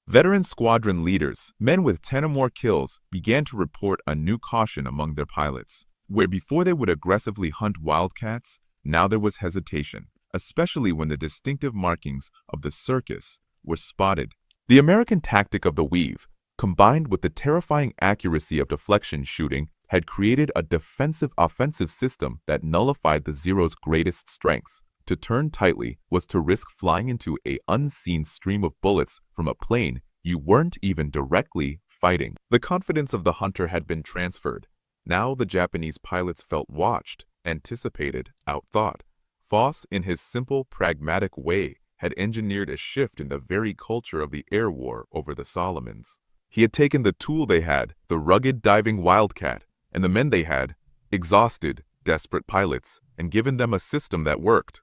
Veteran squadron leaders, men with 10 or more kills, began to report a new caution among their pilots. Where before they would aggressively hunt wildcats, now there was hesitation, especially when the distinctive markings of the circus were spotted. The American tactic of the weave, combined with the terrifying accuracy of deflection shooting, had created a defensive-offensive system that nullified the Zero's greatest strengths. To turn tightly was to risk flying into an unseen stream of bullets from a plane you weren't even directly fighting. The confidence of the hunter had been transferred. Now the Japanese pilots felt watched, anticipated, outthought. Foss, in his simple, pragmatic way, had engineered a shift in the very culture of the air war over the Solomons. He had taken the tool they had, the rugged diving wildcat, and the men they had, exhausted, desperate pilots, and given them a system that worked.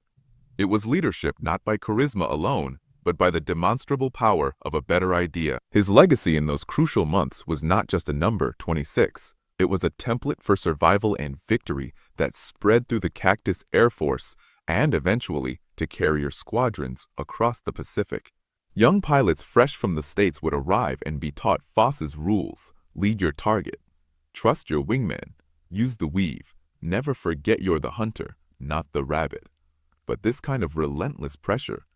It was leadership not by charisma alone, but by the demonstrable power of a better idea. His legacy in those crucial months was not just a number, 26. It was a template for survival and victory that spread through the Cactus Air Force and eventually to carrier squadrons across the Pacific. Young pilots fresh from the States would arrive and be taught Foss's rules: lead your target, trust your wingman, use the weave, never forget you're the hunter, not the rabbit. But this kind of relentless pressure,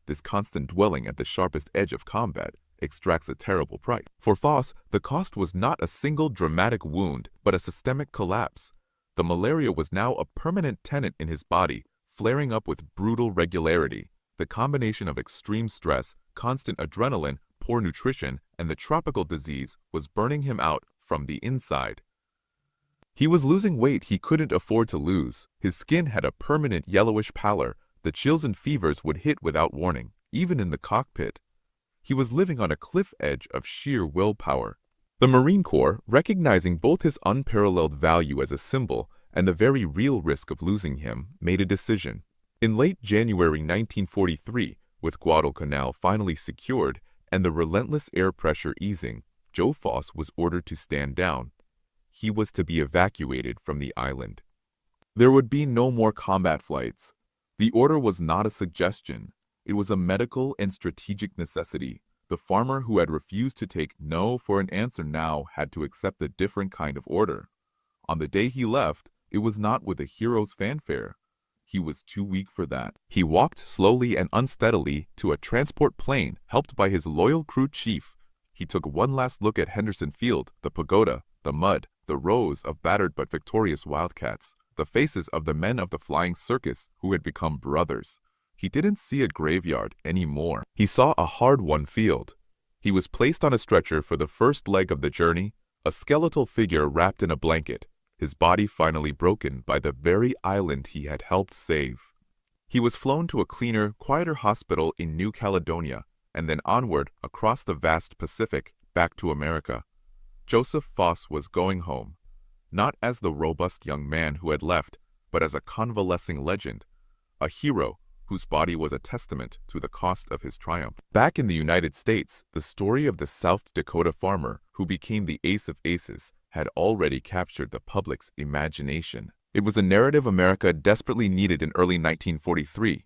this constant dwelling at the sharpest edge of combat, extracts a terrible price. For Foss, the cost was not a single dramatic wound, but a systemic collapse. The malaria was now a permanent tenant in his body, flaring up with brutal regularity. The combination of extreme stress, constant adrenaline, poor nutrition, and the tropical disease was burning him out from the inside. He was losing weight he couldn't afford to lose. His skin had a permanent yellowish pallor. The chills and fevers would hit without warning, even in the cockpit. He was living on a cliff edge of sheer willpower. The Marine Corps, recognizing both his unparalleled value as a symbol and the very real risk of losing him, made a decision. In late January 1943, with Guadalcanal finally secured and the relentless air pressure easing, Joe Foss was ordered to stand down. He was to be evacuated from the island. There would be no more combat flights. The order was not a suggestion. It was a medical and strategic necessity. The farmer who had refused to take no for an answer now had to accept a different kind of order. On the day he left, it was not with a hero's fanfare. He was too weak for that. He walked slowly and unsteadily to a transport plane helped by his loyal crew chief. He took one last look at Henderson Field, the pagoda, the mud, the rows of battered but victorious wildcats, the faces of the men of the flying circus who had become brothers. He didn't see a graveyard anymore. He saw a hard-won field. He was placed on a stretcher for the first leg of the journey, a skeletal figure wrapped in a blanket. his body finally broken by the very island he had helped save. He was flown to a cleaner, quieter hospital in New Caledonia, and then onward across the vast Pacific back to America. Joseph Foss was going home, not as the robust young man who had left, but as a convalescing legend, a hero whose body was a testament to the cost of his triumph. Back in the United States, the story of the South Dakota farmer who became the ace of aces had already captured the public's imagination. It was a narrative America desperately needed in early 1943,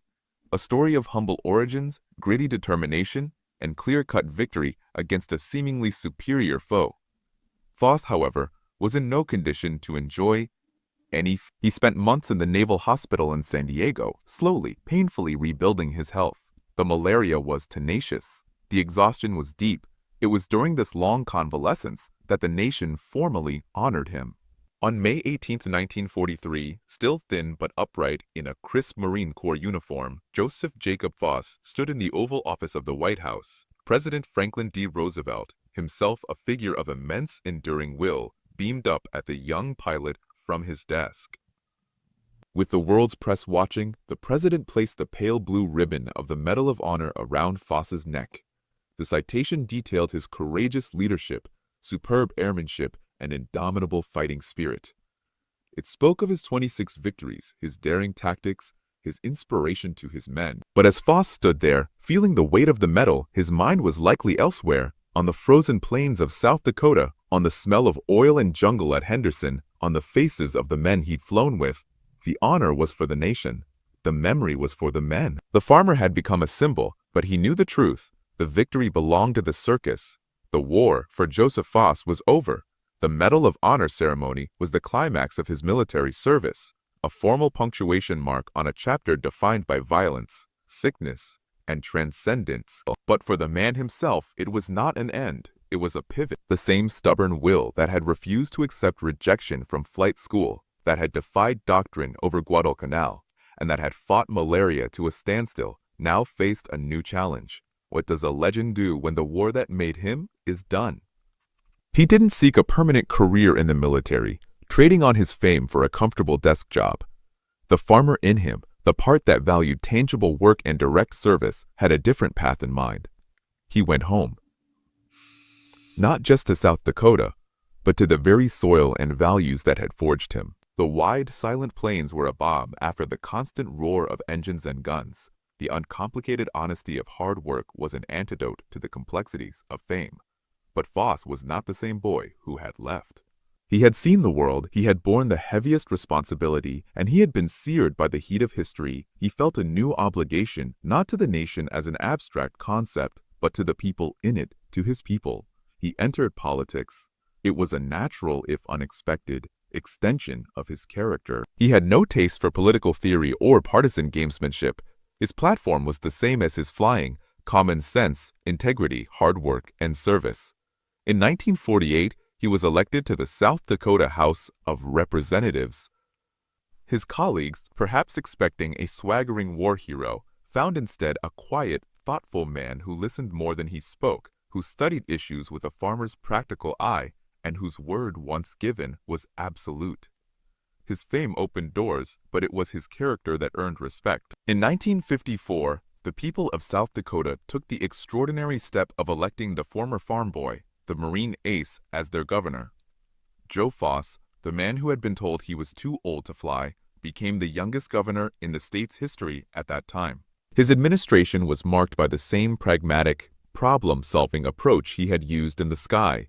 a story of humble origins, gritty determination, and clear-cut victory against a seemingly superior foe. Foss, however, was in no condition to enjoy He spent months in the Naval Hospital in San Diego, slowly, painfully rebuilding his health. The malaria was tenacious. The exhaustion was deep. It was during this long convalescence that the nation formally honored him. On May 18, 1943, still thin but upright in a crisp Marine Corps uniform, Joseph Jacob Foss stood in the Oval Office of the White House. President Franklin D. Roosevelt, himself a figure of immense enduring will, beamed up at the young pilot from his desk. With the world's press watching, the president placed the pale blue ribbon of the Medal of Honor around Foss's neck. The citation detailed his courageous leadership, superb airmanship, and indomitable fighting spirit. It spoke of his 26 victories, his daring tactics, his inspiration to his men. But as Foss stood there, feeling the weight of the medal, his mind was likely elsewhere, on the frozen plains of South Dakota, on the smell of oil and jungle at Henderson, on the faces of the men he'd flown with. The honor was for the nation. The memory was for the men. The farmer had become a symbol, but he knew the truth. The victory belonged to the circus. The war, for Joseph Foss, was over. The Medal of Honor ceremony was the climax of his military service, a formal punctuation mark on a chapter defined by violence, sickness, and transcendence. But for the man himself, it was not an end. It was a pivot. The same stubborn will that had refused to accept rejection from flight school, that had defied doctrine over Guadalcanal, and that had fought malaria to a standstill, now faced a new challenge. What does a legend do when the war that made him is done? He didn't seek a permanent career in the military, trading on his fame for a comfortable desk job. The farmer in him, the part that valued tangible work and direct service, had a different path in mind. He went home. Not just to South Dakota, but to the very soil and values that had forged him. The wide, silent plains were a balm after the constant roar of engines and guns. The uncomplicated honesty of hard work was an antidote to the complexities of fame. But Foss was not the same boy who had left. He had seen the world, he had borne the heaviest responsibility, and he had been seared by the heat of history. He felt a new obligation, not to the nation as an abstract concept, but to the people in it, to his people. He entered politics. It was a natural, if unexpected, extension of his character. He had no taste for political theory or partisan gamesmanship. His platform was the same as his flying: common sense, integrity, hard work, and service. In 1948, he was elected to the South Dakota House of Representatives. His colleagues, perhaps expecting a swaggering war hero, found instead a quiet, thoughtful man who listened more than he spoke, who studied issues with a farmer's practical eye, and whose word, once given, was absolute. His fame opened doors, but it was his character that earned respect. In 1954, the people of South Dakota took the extraordinary step of electing the former farm boy, the Marine ace, as their governor. Joe Foss, the man who had been told he was too old to fly, became the youngest governor in the state's history at that time. His administration was marked by the same pragmatic, problem-solving approach he had used in the sky.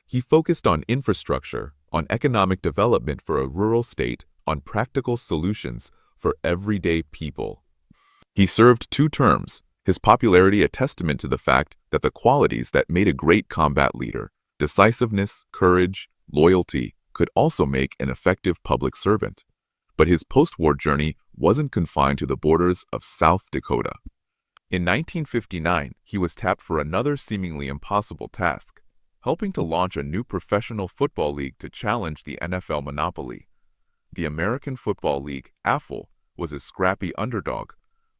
He focused on infrastructure, on economic development for a rural state, on practical solutions for everyday people. He served 2 terms, his popularity a testament to the fact that the qualities that made a great combat leader, decisiveness, courage, loyalty, could also make an effective public servant. But his post-war journey wasn't confined to the borders of South Dakota. In 1959, he was tapped for another seemingly impossible task: helping to launch a new professional football league to challenge the NFL monopoly. The American Football League, AFL, was a scrappy underdog,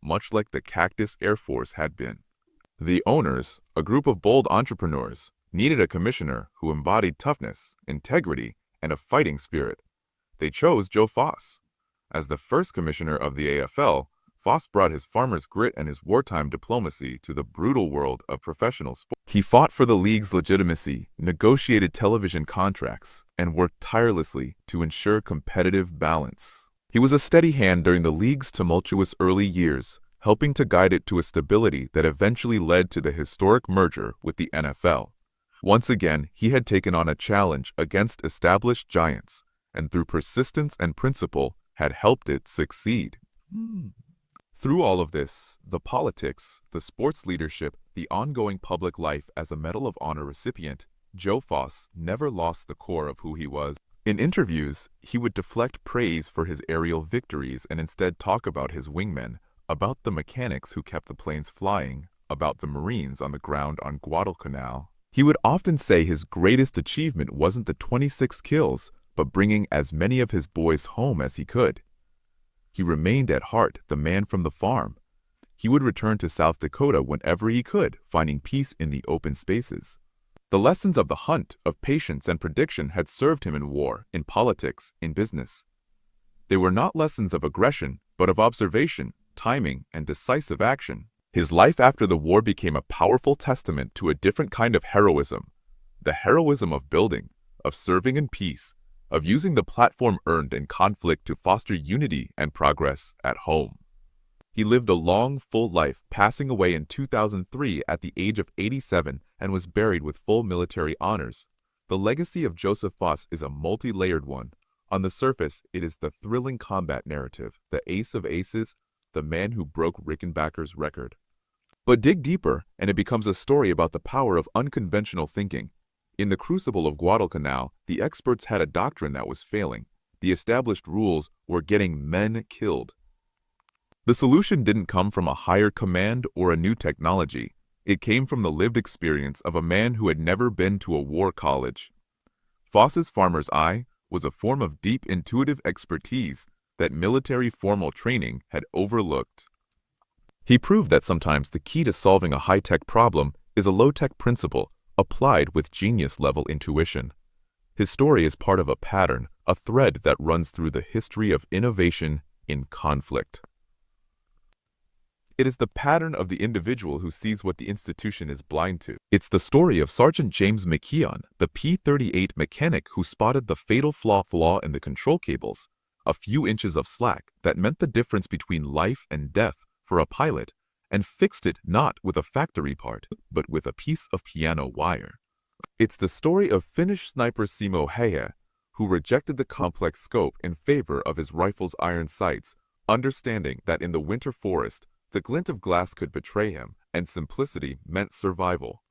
much like the Cactus Air Force had been. The owners, a group of bold entrepreneurs, needed a commissioner who embodied toughness, integrity, and a fighting spirit. They chose Joe Foss. As the first commissioner of the AFL, Foss brought his farmer's grit and his wartime diplomacy to the brutal world of professional sport. He fought for the league's legitimacy, negotiated television contracts, and worked tirelessly to ensure competitive balance. He was a steady hand during the league's tumultuous early years, helping to guide it to a stability that eventually led to the historic merger with the NFL. Once again, he had taken on a challenge against established giants, and through persistence and principle, had helped it succeed. Through all of this, the politics, the sports leadership, the ongoing public life as a Medal of Honor recipient, Joe Foss never lost the core of who he was. In interviews, he would deflect praise for his aerial victories and instead talk about his wingmen, about the mechanics who kept the planes flying, about the Marines on the ground on Guadalcanal. He would often say his greatest achievement wasn't the 26 kills, but bringing as many of his boys home as he could. He remained at heart the man from the farm. He would return to South Dakota whenever he could, finding peace in the open spaces. The lessons of the hunt, of patience and prediction had served him in war, in politics, in business. They were not lessons of aggression, but of observation, timing, and decisive action. His life after the war became a powerful testament to a different kind of heroism, the heroism of building, of serving in peace, of using the platform earned in conflict to foster unity and progress at home. He lived a long, full life, passing away in 2003 at the age of 87 and was buried with full military honors. The legacy of Joseph Foss is a multi-layered one. On the surface, it is the thrilling combat narrative, the ace of aces, the man who broke Rickenbacker's record. But dig deeper, and it becomes a story about the power of unconventional thinking. In the crucible of Guadalcanal, the experts had a doctrine that was failing. The established rules were getting men killed. The solution didn't come from a higher command or a new technology. It came from the lived experience of a man who had never been to a war college. Foss's farmer's eye was a form of deep intuitive expertise that military formal training had overlooked. He proved that sometimes the key to solving a high-tech problem is a low-tech principle applied with genius-level intuition. His story is part of a pattern, a thread that runs through the history of innovation in conflict. It is the pattern of the individual who sees what the institution is blind to. It's the story of Sergeant James McKeon, the P-38 mechanic who spotted the fatal flaw in the control cables, a few inches of slack that meant the difference between life and death for a pilot, and fixed it not with a factory part, but with a piece of piano wire. It's the story of Finnish sniper Simo Häyhä, who rejected the complex scope in favor of his rifle's iron sights, understanding that in the winter forest, the glint of glass could betray him, and simplicity meant survival.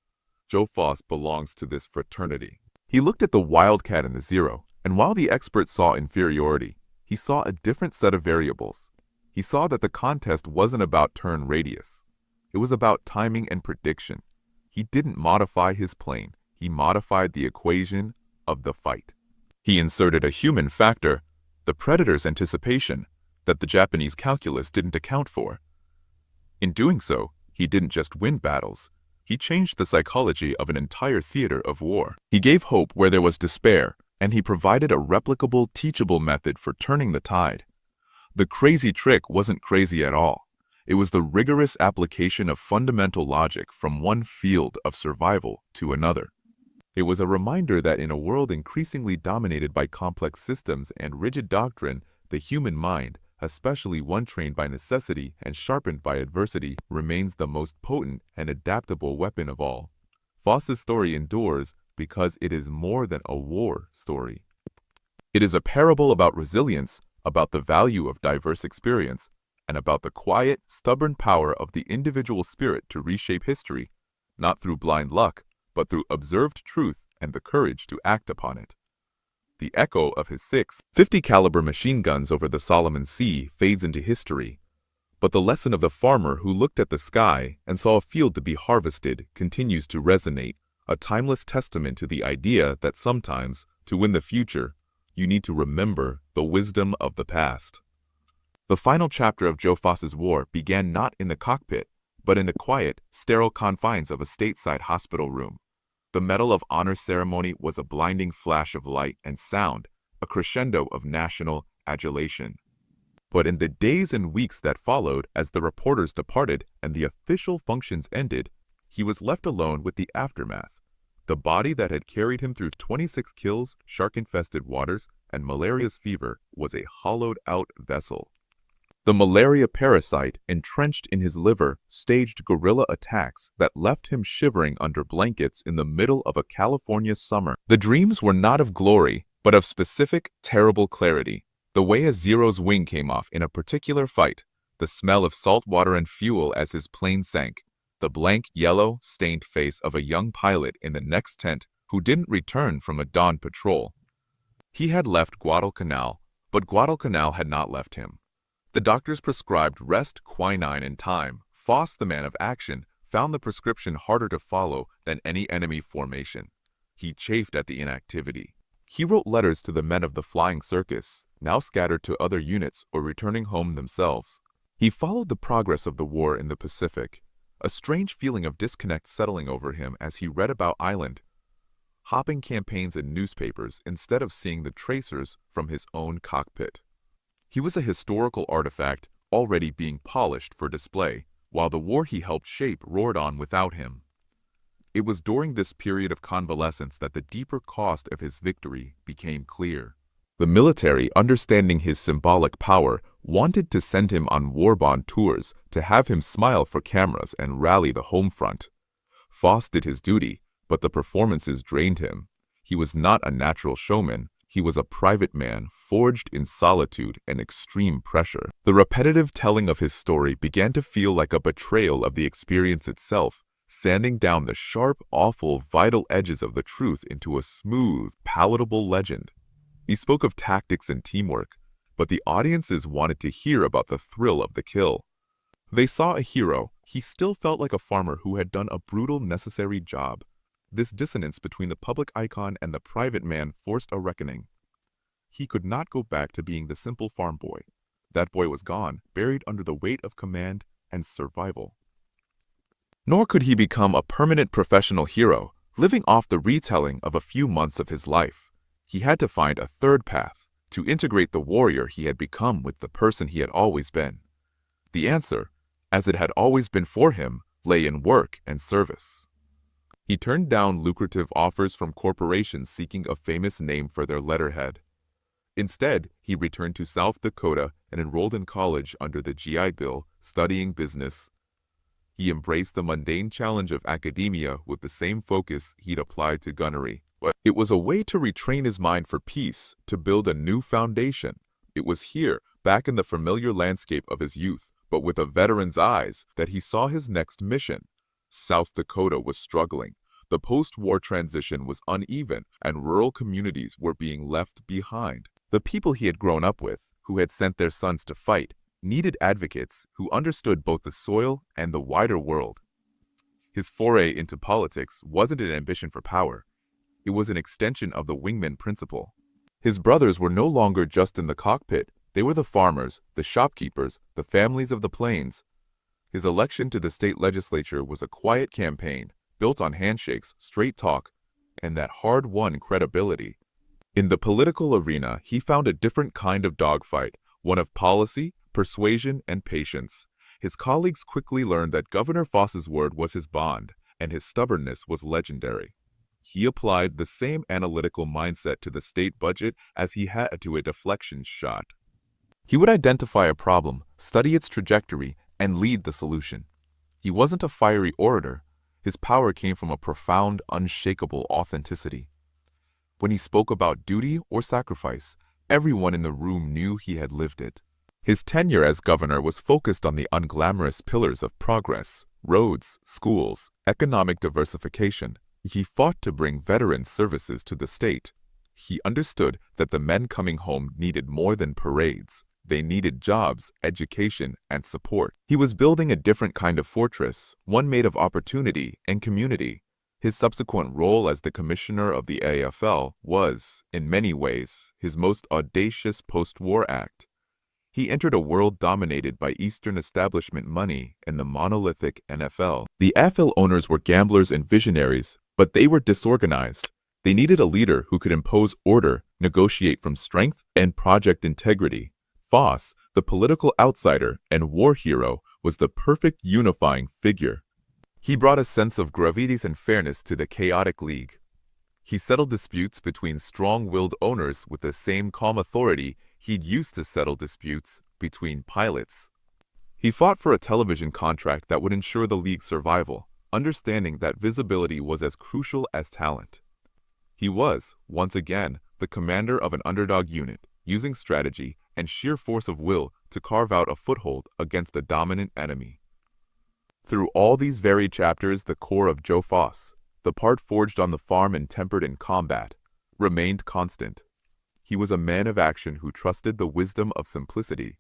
Joe Foss belongs to this fraternity. He looked at the wildcat in the Zero, and while the experts saw inferiority, he saw a different set of variables. He saw that the contest wasn't about turn radius. It was about timing and prediction. He didn't modify his plane. He modified the equation of the fight. He inserted a human factor, the predator's anticipation, that the Japanese calculus didn't account for. In doing so, he didn't just win battles. He changed the psychology of an entire theater of war. He gave hope where there was despair, and he provided a replicable, teachable method for turning the tide. The crazy trick wasn't crazy at all. It was the rigorous application of fundamental logic from one field of survival to another. It was a reminder that in a world increasingly dominated by complex systems and rigid doctrine, the human mind, especially one trained by necessity and sharpened by adversity, remains the most potent and adaptable weapon of all. Foss's story endures because it is more than a war story. It is a parable about resilience, about the value of diverse experience, and about the quiet, stubborn power of the individual spirit to reshape history, not through blind luck, but through observed truth and the courage to act upon it. The echo of his 6.50 caliber machine guns over the Solomon Sea fades into history, but the lesson of the farmer who looked at the sky and saw a field to be harvested continues to resonate, a timeless testament to the idea that sometimes, to win the future, you need to remember the wisdom of the past. The final chapter of Joe Foss's war began not in the cockpit, but in the quiet, sterile confines of a stateside hospital room. The Medal of Honor ceremony was a blinding flash of light and sound, a crescendo of national adulation. But in the days and weeks that followed, as the reporters departed and the official functions ended, he was left alone with the aftermath. The body that had carried him through 26 kills, shark-infested waters, and malaria's fever was a hollowed-out vessel. The malaria parasite, entrenched in his liver, staged guerrilla attacks that left him shivering under blankets in the middle of a California summer. The dreams were not of glory, but of specific, terrible clarity. The way a Zero's wing came off in a particular fight, the smell of salt water and fuel as his plane sank, the blank yellow, stained face of a young pilot in the next tent who didn't return from a dawn patrol. He had left Guadalcanal, but Guadalcanal had not left him. The doctors prescribed rest, quinine, and time. Foss, the man of action, found the prescription harder to follow than any enemy formation. He chafed at the inactivity. He wrote letters to the men of the flying circus, now scattered to other units or returning home themselves. He followed the progress of the war in the Pacific, a strange feeling of disconnect settling over him as he read about island hopping campaigns in newspapers instead of seeing the tracers from his own cockpit. He was a historical artifact already being polished for display, while the war he helped shape roared on without him. It was during this period of convalescence that the deeper cost of his victory became clear. The military, understanding his symbolic power, wanted to send him on war-bond tours to have him smile for cameras and rally the home front. Foss did his duty, but the performances drained him. He was not a natural showman. He was a private man forged in solitude and extreme pressure. The repetitive telling of his story began to feel like a betrayal of the experience itself, sanding down the sharp, awful, vital edges of the truth into a smooth, palatable legend. He spoke of tactics and teamwork, but the audiences wanted to hear about the thrill of the kill. They saw a hero. He still felt like a farmer who had done a brutal, necessary job. This dissonance between the public icon and the private man forced a reckoning. He could not go back to being the simple farm boy. That boy was gone, buried under the weight of command and survival. Nor could he become a permanent professional hero, living off the retelling of a few months of his life. He had to find a third path, to integrate the warrior he had become with the person he had always been. The answer, as it had always been for him, lay in work and service. He turned down lucrative offers from corporations seeking a famous name for their letterhead. Instead, he returned to South Dakota and enrolled in college under the GI Bill, studying business. He embraced the mundane challenge of academia with the same focus he'd applied to gunnery. But it was a way to retrain his mind for peace, to build a new foundation. It was here, back in the familiar landscape of his youth, but with a veteran's eyes, that he saw his next mission. South Dakota was struggling. The post-war transition was uneven, and rural communities were being left behind. The people he had grown up with, who had sent their sons to fight, needed advocates who understood both the soil and the wider world. His foray into politics wasn't an ambition for power. It was an extension of the wingman principle. His brothers were no longer just in the cockpit. They were the farmers, the shopkeepers, the families of the plains. His election to the state legislature was a quiet campaign, built on handshakes, straight talk, and that hard-won credibility. In the political arena, he found a different kind of dogfight, one of policy, persuasion, and patience. His colleagues quickly learned that Governor Foss's word was his bond, and his stubbornness was legendary. He applied the same analytical mindset to the state budget as he had to a deflection shot. He would identify a problem, study its trajectory, and lead the solution. He wasn't a fiery orator. His power came from a profound, unshakable authenticity. When he spoke about duty or sacrifice, everyone in the room knew he had lived it. His tenure as governor was focused on the unglamorous pillars of progress, roads, schools, economic diversification. He fought to bring veteran services to the state. He understood that the men coming home needed more than parades. They needed jobs, education, and support. He was building a different kind of fortress, one made of opportunity and community. His subsequent role as the commissioner of the AFL was, in many ways, his most audacious post-war act. He entered a world dominated by Eastern establishment money and the monolithic NFL. The AFL owners were gamblers and visionaries, But they were disorganized. They needed a leader who could impose order, negotiate from strength, and project integrity. Foss, the political outsider and war hero, was the perfect unifying figure. He brought a sense of gravitas and fairness to the chaotic league. He settled disputes between strong-willed owners with the same calm authority he'd used to settle disputes between pilots. He fought for a television contract that would ensure the league's survival, understanding that visibility was as crucial as talent. He was, once again, the commander of an underdog unit, using strategy and sheer force of will to carve out a foothold against a dominant enemy. Through all these varied chapters, the core of Joe Foss, the part forged on the farm and tempered in combat, remained constant. He was a man of action who trusted the wisdom of simplicity.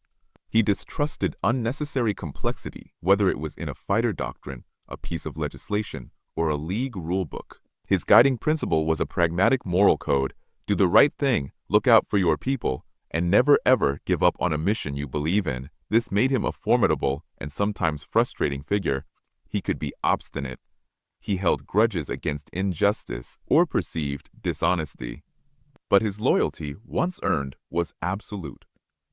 He distrusted unnecessary complexity, whether it was in a fighter doctrine, a piece of legislation, or a league rulebook. His guiding principle was a pragmatic moral code: do the right thing, look out for your people, and never ever give up on a mission you believe in. This made him a formidable and sometimes frustrating figure. He could be obstinate. He held grudges against injustice or perceived dishonesty. But his loyalty, once earned, was absolute.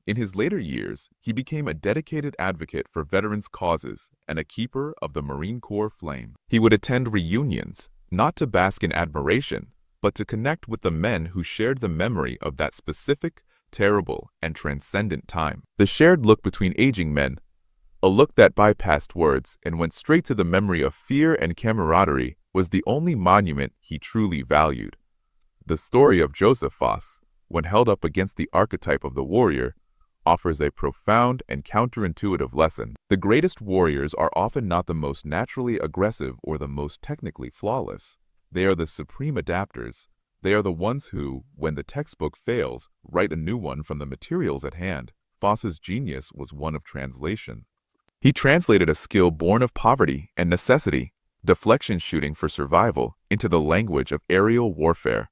In his later years, he became a dedicated advocate for veterans' causes and a keeper of the Marine Corps flame. He would attend reunions, not to bask in admiration, but to connect with the men who shared the memory of that specific, terrible, and transcendent time. The shared look between aging men, a look that bypassed words and went straight to the memory of fear and camaraderie, was the only monument he truly valued. The story of Joseph Foss, when held up against the archetype of the warrior, offers a profound and counterintuitive lesson. The greatest warriors are often not the most naturally aggressive or the most technically flawless. They are the supreme adapters. They are the ones who, when the textbook fails, write a new one from the materials at hand. Foss's genius was one of translation. He translated a skill born of poverty and necessity, deflection shooting for survival, into the language of aerial warfare.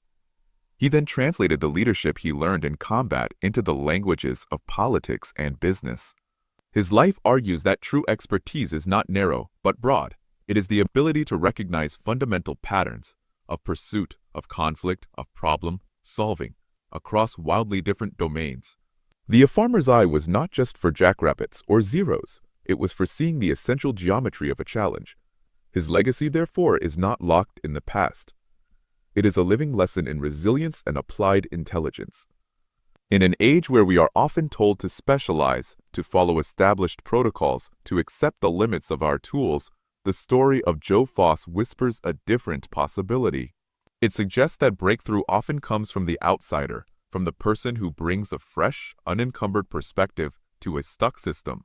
He then translated the leadership he learned in combat into the languages of politics and business. His life argues that true expertise is not narrow, but broad. It is the ability to recognize fundamental patterns of pursuit, of conflict, of problem solving across wildly different domains. The farmer's eye was not just for jackrabbits or zeros. It was for seeing the essential geometry of a challenge. His legacy, therefore, is not locked in the past. It is a living lesson in resilience and applied intelligence. In an age where we are often told to specialize, to follow established protocols, to accept the limits of our tools, the story of Joe Foss whispers a different possibility. It suggests that breakthrough often comes from the outsider, from the person who brings a fresh, unencumbered perspective to a stuck system.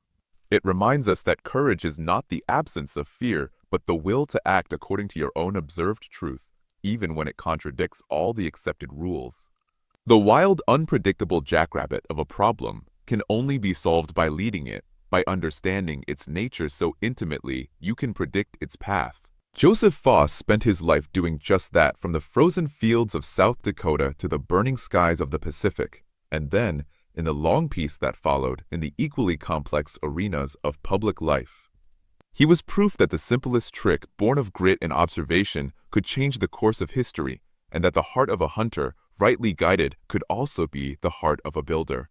It reminds us that courage is not the absence of fear, but the will to act according to your own observed truth, even when it contradicts all the accepted rules. The wild, unpredictable jackrabbit of a problem can only be solved by leading it, by understanding its nature so intimately you can predict its path. Joseph Foss spent his life doing just that, from the frozen fields of South Dakota to the burning skies of the Pacific, and then, in the long peace that followed, in the equally complex arenas of public life. He was proof that the simplest trick, born of grit and observation, could change the course of history, and that the heart of a hunter, rightly guided, could also be the heart of a builder.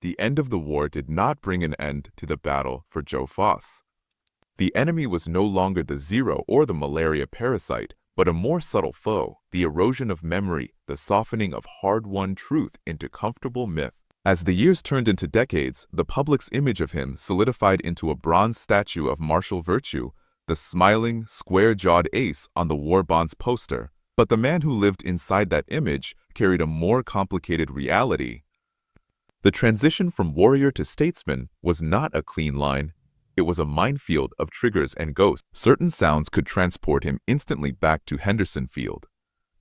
The end of the war did not bring an end to the battle for Joe Foss. The enemy was no longer the Zero or the malaria parasite, but a more subtle foe, the erosion of memory, the softening of hard-won truth into comfortable myth. As the years turned into decades, the public's image of him solidified into a bronze statue of martial virtue, the smiling, square-jawed ace on the war bonds poster. But the man who lived inside that image carried a more complicated reality. The transition from warrior to statesman was not a clean line. It was a minefield of triggers and ghosts. Certain sounds could transport him instantly back to Henderson Field.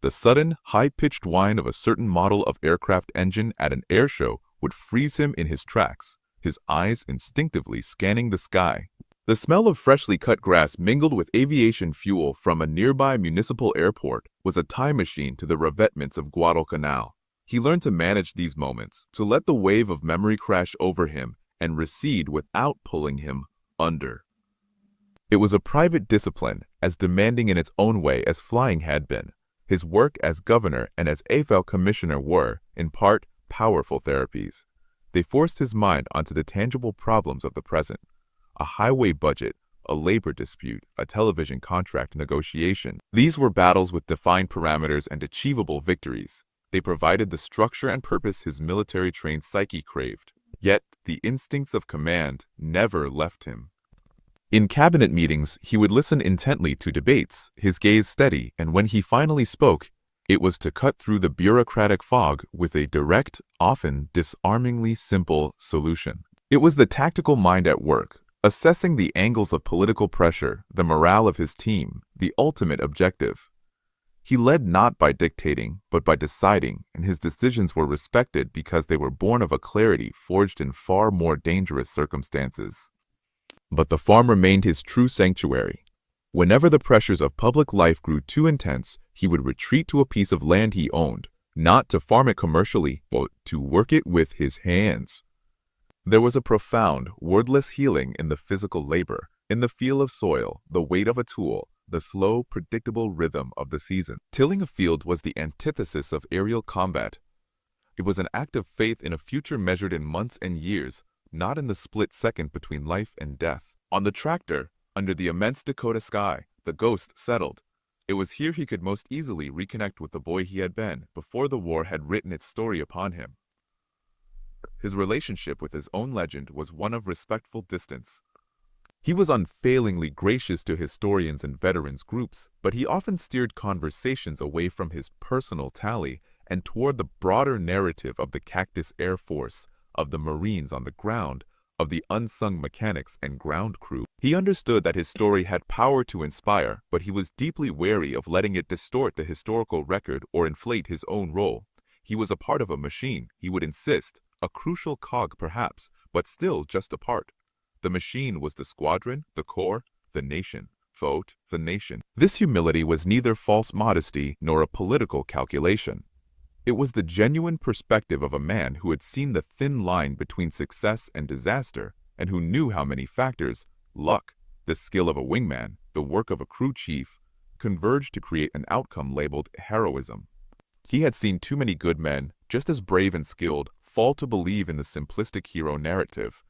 The sudden, high-pitched whine of a certain model of aircraft engine at an air show would freeze him in his tracks, his eyes instinctively scanning the sky. The smell of freshly cut grass mingled with aviation fuel from a nearby municipal airport was a time machine to the revetments of Guadalcanal. He learned to manage these moments, to let the wave of memory crash over him and recede without pulling him under. It was a private discipline, as demanding in its own way as flying had been. His work as governor and as AFL commissioner were, in part, powerful therapies. They forced his mind onto the tangible problems of the present: a highway budget, a labor dispute, a television contract negotiation. These were battles with defined parameters and achievable victories. They provided the structure and purpose his military-trained psyche craved. Yet, the instincts of command never left him. In cabinet meetings, he would listen intently to debates, his gaze steady, and when he finally spoke, it was to cut through the bureaucratic fog with a direct, often disarmingly simple solution. It was the tactical mind at work, assessing the angles of political pressure, the morale of his team, the ultimate objective. He led not by dictating, but by deciding, and his decisions were respected because they were born of a clarity forged in far more dangerous circumstances. But the farm remained his true sanctuary. Whenever the pressures of public life grew too intense, he would retreat to a piece of land he owned, not to farm it commercially, but to work it with his hands. There was a profound, wordless healing in the physical labor, in the feel of soil, the weight of a tool, the slow, predictable rhythm of the season. Tilling a field was the antithesis of aerial combat. It was an act of faith in a future measured in months and years, not in the split second between life and death. On the tractor, under the immense Dakota sky, the ghost settled. It was here he could most easily reconnect with the boy he had been before the war had written its story upon him. His relationship with his own legend was one of respectful distance. He was unfailingly gracious to historians and veterans groups, but he often steered conversations away from his personal tally and toward the broader narrative of the Cactus Air Force, of the Marines on the ground, of the unsung mechanics and ground crew. He understood that his story had power to inspire, but he was deeply wary of letting it distort the historical record or inflate his own role. He was a part of a machine, he would insist, a crucial cog perhaps, but still just a part. The machine was the squadron, the corps, the nation. Vote, the nation. This humility was neither false modesty nor a political calculation. It was the genuine perspective of a man who had seen the thin line between success and disaster, and who knew how many factors, luck, the skill of a wingman, the work of a crew chief, converged to create an outcome labeled heroism. He had seen too many good men, just as brave and skilled, fall to believe in the simplistic hero narrative.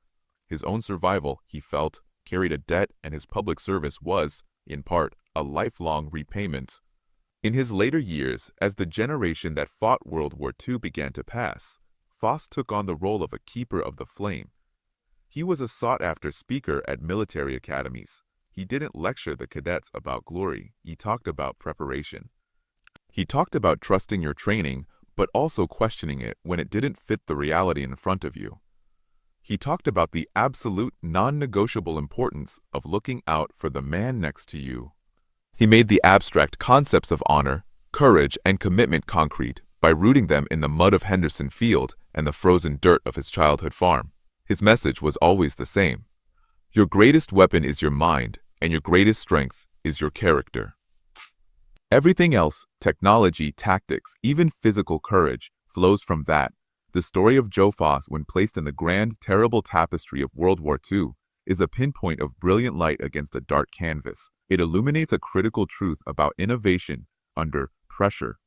His own survival, he felt, carried a debt, and his public service was, in part, a lifelong repayment. In his later years, as the generation that fought World War II began to pass, Foss took on the role of a keeper of the flame. He was a sought-after speaker at military academies. He didn't lecture the cadets about glory, he talked about preparation. He talked about trusting your training, but also questioning it when it didn't fit the reality in front of you. He talked about the absolute, non-negotiable importance of looking out for the man next to you. He made the abstract concepts of honor, courage, and commitment concrete by rooting them in the mud of Henderson Field and the frozen dirt of his childhood farm. His message was always the same. Your greatest weapon is your mind, and your greatest strength is your character. Everything else, technology, tactics, even physical courage, flows from that. The story of Joe Foss, when placed in the grand, terrible tapestry of World War II, is a pinpoint of brilliant light against a dark canvas. It illuminates a critical truth about innovation under pressure.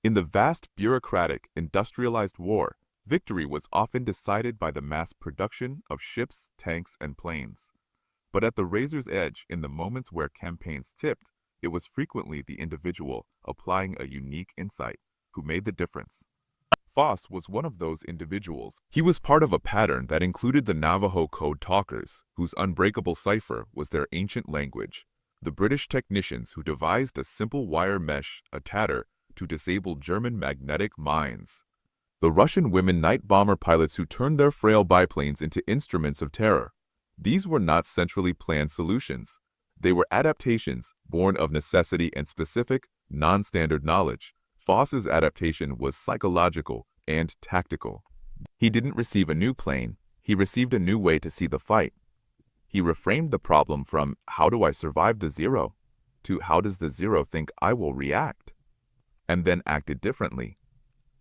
In the vast, bureaucratic, industrialized war, victory was often decided by the mass production of ships, tanks, and planes. But at the razor's edge, in the moments where campaigns tipped, it was frequently the individual, applying a unique insight, who made the difference. Foss was one of those individuals. He was part of a pattern that included the Navajo code talkers, whose unbreakable cipher was their ancient language, the British technicians who devised a simple wire mesh, a tatter, to disable German magnetic mines, the Russian women night bomber pilots who turned their frail biplanes into instruments of terror. These were not centrally planned solutions. They were adaptations born of necessity and specific, non-standard knowledge. Foss's adaptation was psychological and tactical. He didn't receive a new plane, he received a new way to see the fight. He reframed the problem from, how do I survive the zero, to how does the zero think I will react, and then acted differently.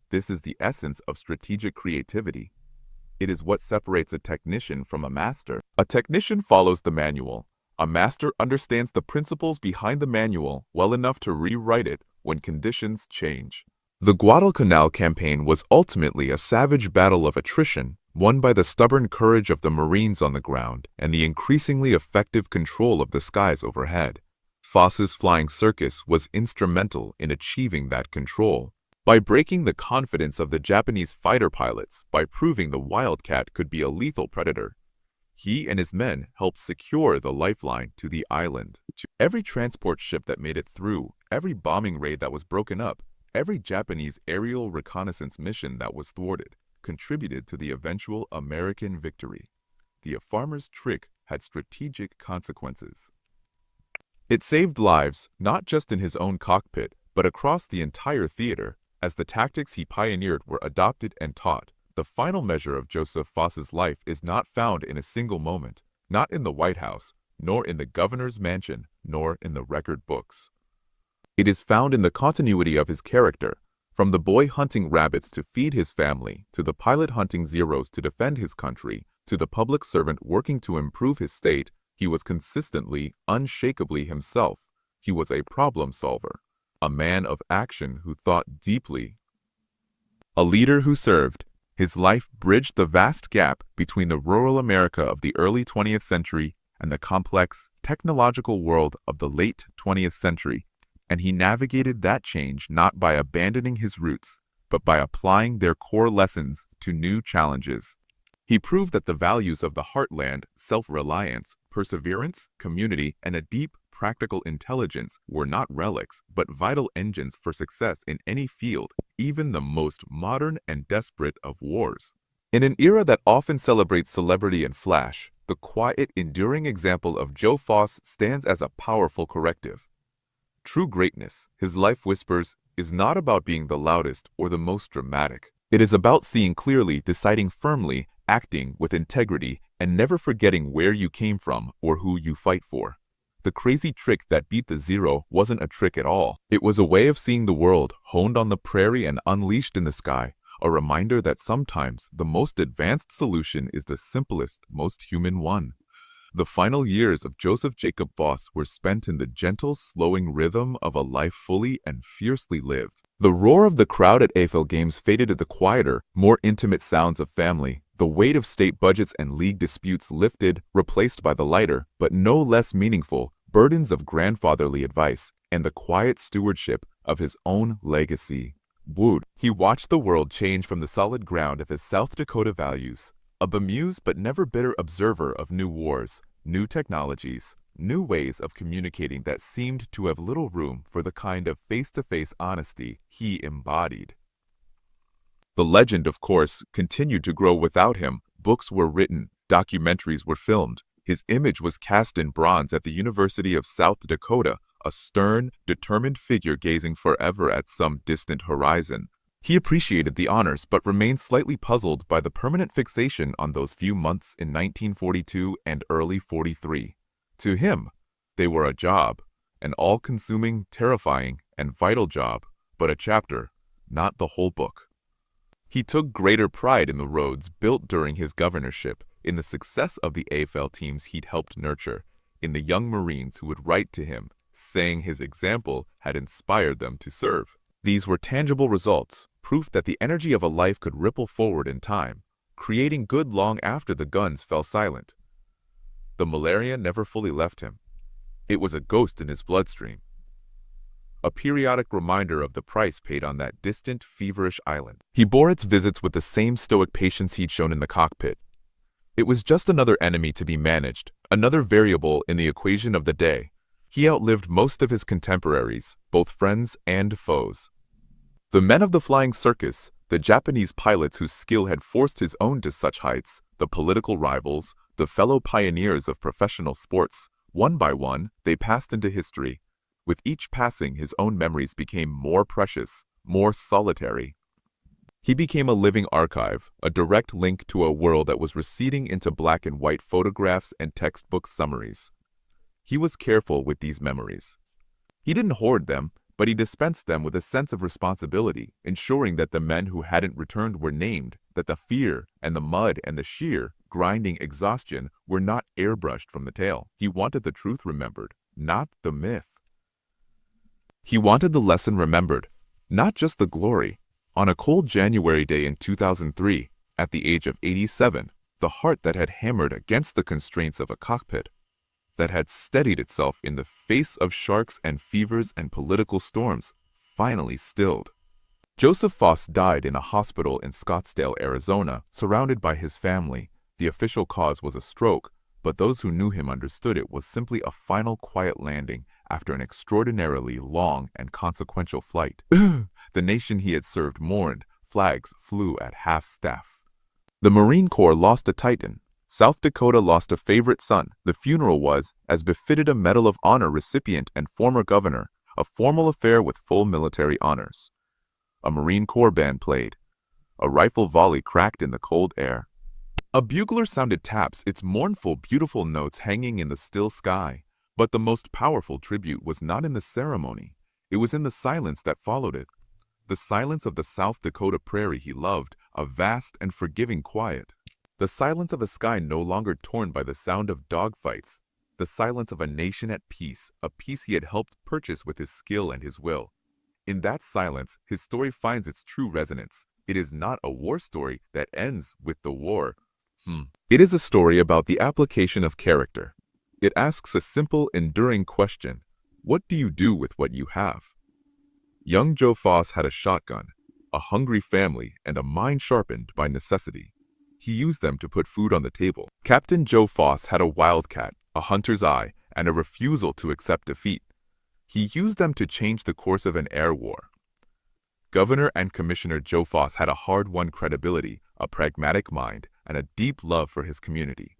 This is the essence of strategic creativity. it is what separates a technician from a master. A technician follows the manual. A master understands the principles behind the manual well enough to rewrite it when conditions change. The Guadalcanal campaign was ultimately a savage battle of attrition, won by the stubborn courage of the Marines on the ground and the increasingly effective control of the skies overhead. Foss's flying circus was instrumental in achieving that control. By breaking the confidence of the Japanese fighter pilots by proving the Wildcat could be a lethal predator, he and his men helped secure the lifeline to the island. Every transport ship that made it through, every bombing raid that was broken up, every Japanese aerial reconnaissance mission that was thwarted, contributed to the eventual American victory. The farmer's trick had strategic consequences. It saved lives, not just in his own cockpit, but across the entire theater, as the tactics he pioneered were adopted and taught. The final measure of Joseph Foss's life is not found in a single moment, not in the White House, nor in the governor's mansion, nor in the record books. It is found in the continuity of his character, from the boy hunting rabbits to feed his family, to the pilot hunting Zeros to defend his country, to the public servant working to improve his state. He was consistently, unshakably himself. He was a problem solver, a man of action who thought deeply, a leader who served. His life bridged the vast gap between the rural America of the early 20th century and the complex, technological world of the late 20th century, and he navigated that change not by abandoning his roots, but by applying their core lessons to new challenges. He proved that the values of the heartland, self-reliance, perseverance, community, and a deep, practical intelligence were not relics, but vital engines for success in any field, even the most modern and desperate of wars. In an era that often celebrates celebrity and flash, the quiet, enduring example of Joe Foss stands as a powerful corrective. True greatness, his life whispers, is not about being the loudest or the most dramatic. It is about seeing clearly, deciding firmly, acting with integrity, and never forgetting where you came from or who you fight for. The crazy trick that beat the Zero wasn't a trick at all. It was a way of seeing the world, honed on the prairie and unleashed in the sky, a reminder that sometimes the most advanced solution is the simplest, most human one. The final years of Joseph Jacob Foss were spent in the gentle, slowing rhythm of a life fully and fiercely lived. The roar of the crowd at AFL games faded to the quieter, more intimate sounds of family. The weight of state budgets and league disputes lifted, replaced by the lighter, but no less meaningful, burdens of grandfatherly advice and the quiet stewardship of his own legacy. Wood. He watched the world change from the solid ground of his South Dakota values, a bemused but never bitter observer of new wars, new technologies, new ways of communicating that seemed to have little room for the kind of face-to-face honesty he embodied. The legend, of course, continued to grow without him. Books were written, documentaries were filmed. His image was cast in bronze at the University of South Dakota, a stern, determined figure gazing forever at some distant horizon. He appreciated the honors but remained slightly puzzled by the permanent fixation on those few months in 1942 and early 43. To him, they were a job, an all-consuming, terrifying, and vital job, but a chapter, not the whole book. He took greater pride in the roads built during his governorship, in the success of the AFL teams he'd helped nurture, in the young Marines who would write to him, saying his example had inspired them to serve. These were tangible results, proof that the energy of a life could ripple forward in time, creating good long after the guns fell silent. The malaria never fully left him. It was a ghost in his bloodstream, a periodic reminder of the price paid on that distant, feverish island. He bore its visits with the same stoic patience he'd shown in the cockpit. It was just another enemy to be managed, another variable in the equation of the day. He outlived most of his contemporaries, both friends and foes. The men of the flying circus, the Japanese pilots whose skill had forced his own to such heights, the political rivals, the fellow pioneers of professional sports, one by one, they passed into history. With each passing, his own memories became more precious, more solitary. He became a living archive, a direct link to a world that was receding into black and white photographs and textbook summaries. He was careful with these memories. He didn't hoard them, but he dispensed them with a sense of responsibility, ensuring that the men who hadn't returned were named, that the fear and the mud and the sheer, grinding exhaustion were not airbrushed from the tale. He wanted the truth remembered, not the myth. He wanted the lesson remembered, not just the glory. On a cold January day in 2003, at the age of 87, the heart that had hammered against the constraints of a cockpit, that had steadied itself in the face of sharks and fevers and political storms, finally stilled. Joseph Foss died in a hospital in Scottsdale, Arizona, surrounded by his family. The official cause was a stroke, but those who knew him understood it was simply a final quiet landing after an extraordinarily long and consequential flight. The nation he had served mourned. Flags flew at half-staff. The Marine Corps lost a titan. South Dakota lost a favorite son. The funeral was, as befitted a Medal of Honor recipient and former governor, a formal affair with full military honors. A Marine Corps band played. A rifle volley cracked in the cold air. A bugler sounded taps, its mournful, beautiful notes hanging in the still sky. But the most powerful tribute was not in the ceremony. It was in the silence that followed it. The silence of the South Dakota prairie he loved, a vast and forgiving quiet. The silence of a sky no longer torn by the sound of dogfights. The silence of a nation at peace, a peace he had helped purchase with his skill and his will. In that silence, his story finds its true resonance. It is not a war story that ends with the war. It is a story about the application of character. It asks a simple, enduring question. What do you do with what you have? Young Joe Foss had a shotgun, a hungry family, and a mind sharpened by necessity. He used them to put food on the table. Captain Joe Foss had a wildcat, a hunter's eye, and a refusal to accept defeat. He used them to change the course of an air war. Governor and Commissioner Joe Foss had a hard-won credibility, a pragmatic mind, and a deep love for his community.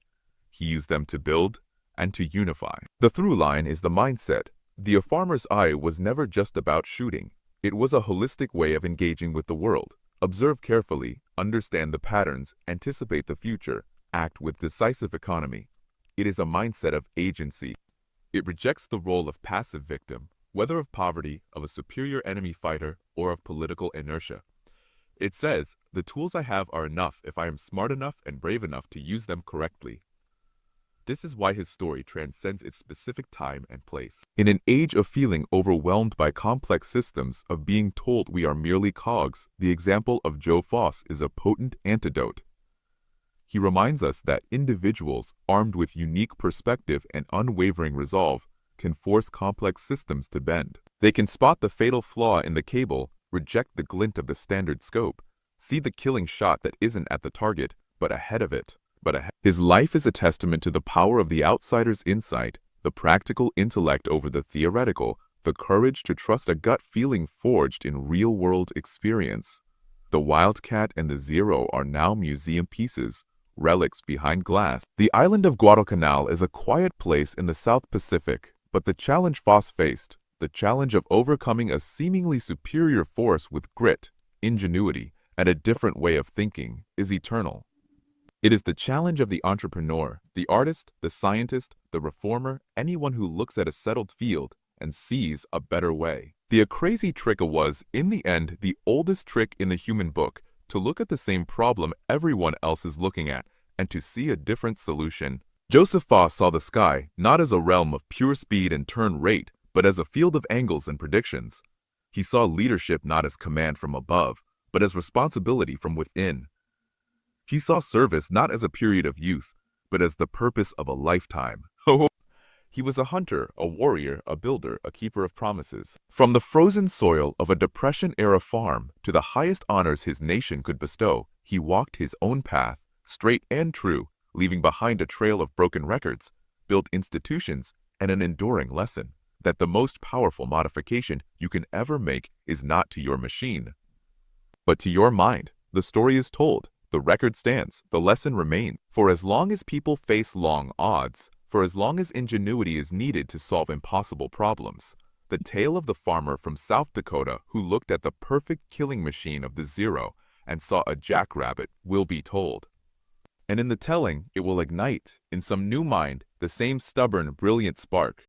He used them to build and to unify. The through line is the mindset. The farmer's eye was never just about shooting. It was a holistic way of engaging with the world. Observe carefully, understand the patterns, anticipate the future, act with decisive economy. It is a mindset of agency. It rejects the role of passive victim, whether of poverty, of a superior enemy fighter, or of political inertia. It says, the tools I have are enough if I am smart enough and brave enough to use them correctly. This is why his story transcends its specific time and place. In an age of feeling overwhelmed by complex systems, of being told we are merely cogs, the example of Joe Foss is a potent antidote. He reminds us that individuals, armed with unique perspective and unwavering resolve, can force complex systems to bend. They can spot the fatal flaw in the cable, reject the glint of the standard scope, see the killing shot that isn't at the target, but ahead of it. His life is a testament to the power of the outsider's insight, the practical intellect over the theoretical, the courage to trust a gut feeling forged in real-world experience. The Wildcat and the Zero are now museum pieces, relics behind glass. The island of Guadalcanal is a quiet place in the South Pacific, but the challenge Foss faced, the challenge of overcoming a seemingly superior force with grit, ingenuity, and a different way of thinking, is eternal. It is the challenge of the entrepreneur, the artist, the scientist, the reformer, anyone who looks at a settled field and sees a better way. The crazy trick was, in the end, the oldest trick in the human book, to look at the same problem everyone else is looking at, and to see a different solution. Joseph Foss saw the sky not as a realm of pure speed and turn rate, but as a field of angles and predictions. He saw leadership not as command from above, but as responsibility from within. He saw service not as a period of youth, but as the purpose of a lifetime. He was a hunter, a warrior, a builder, a keeper of promises. From the frozen soil of a Depression-era farm to the highest honors his nation could bestow, he walked his own path, straight and true, leaving behind a trail of broken records, built institutions, and an enduring lesson that the most powerful modification you can ever make is not to your machine, but to your mind. The story is told. The record stands, the lesson remains. For as long as people face long odds, for as long as ingenuity is needed to solve impossible problems, the tale of the farmer from South Dakota who looked at the perfect killing machine of the Zero and saw a jackrabbit will be told. And in the telling, it will ignite, in some new mind, the same stubborn, brilliant spark.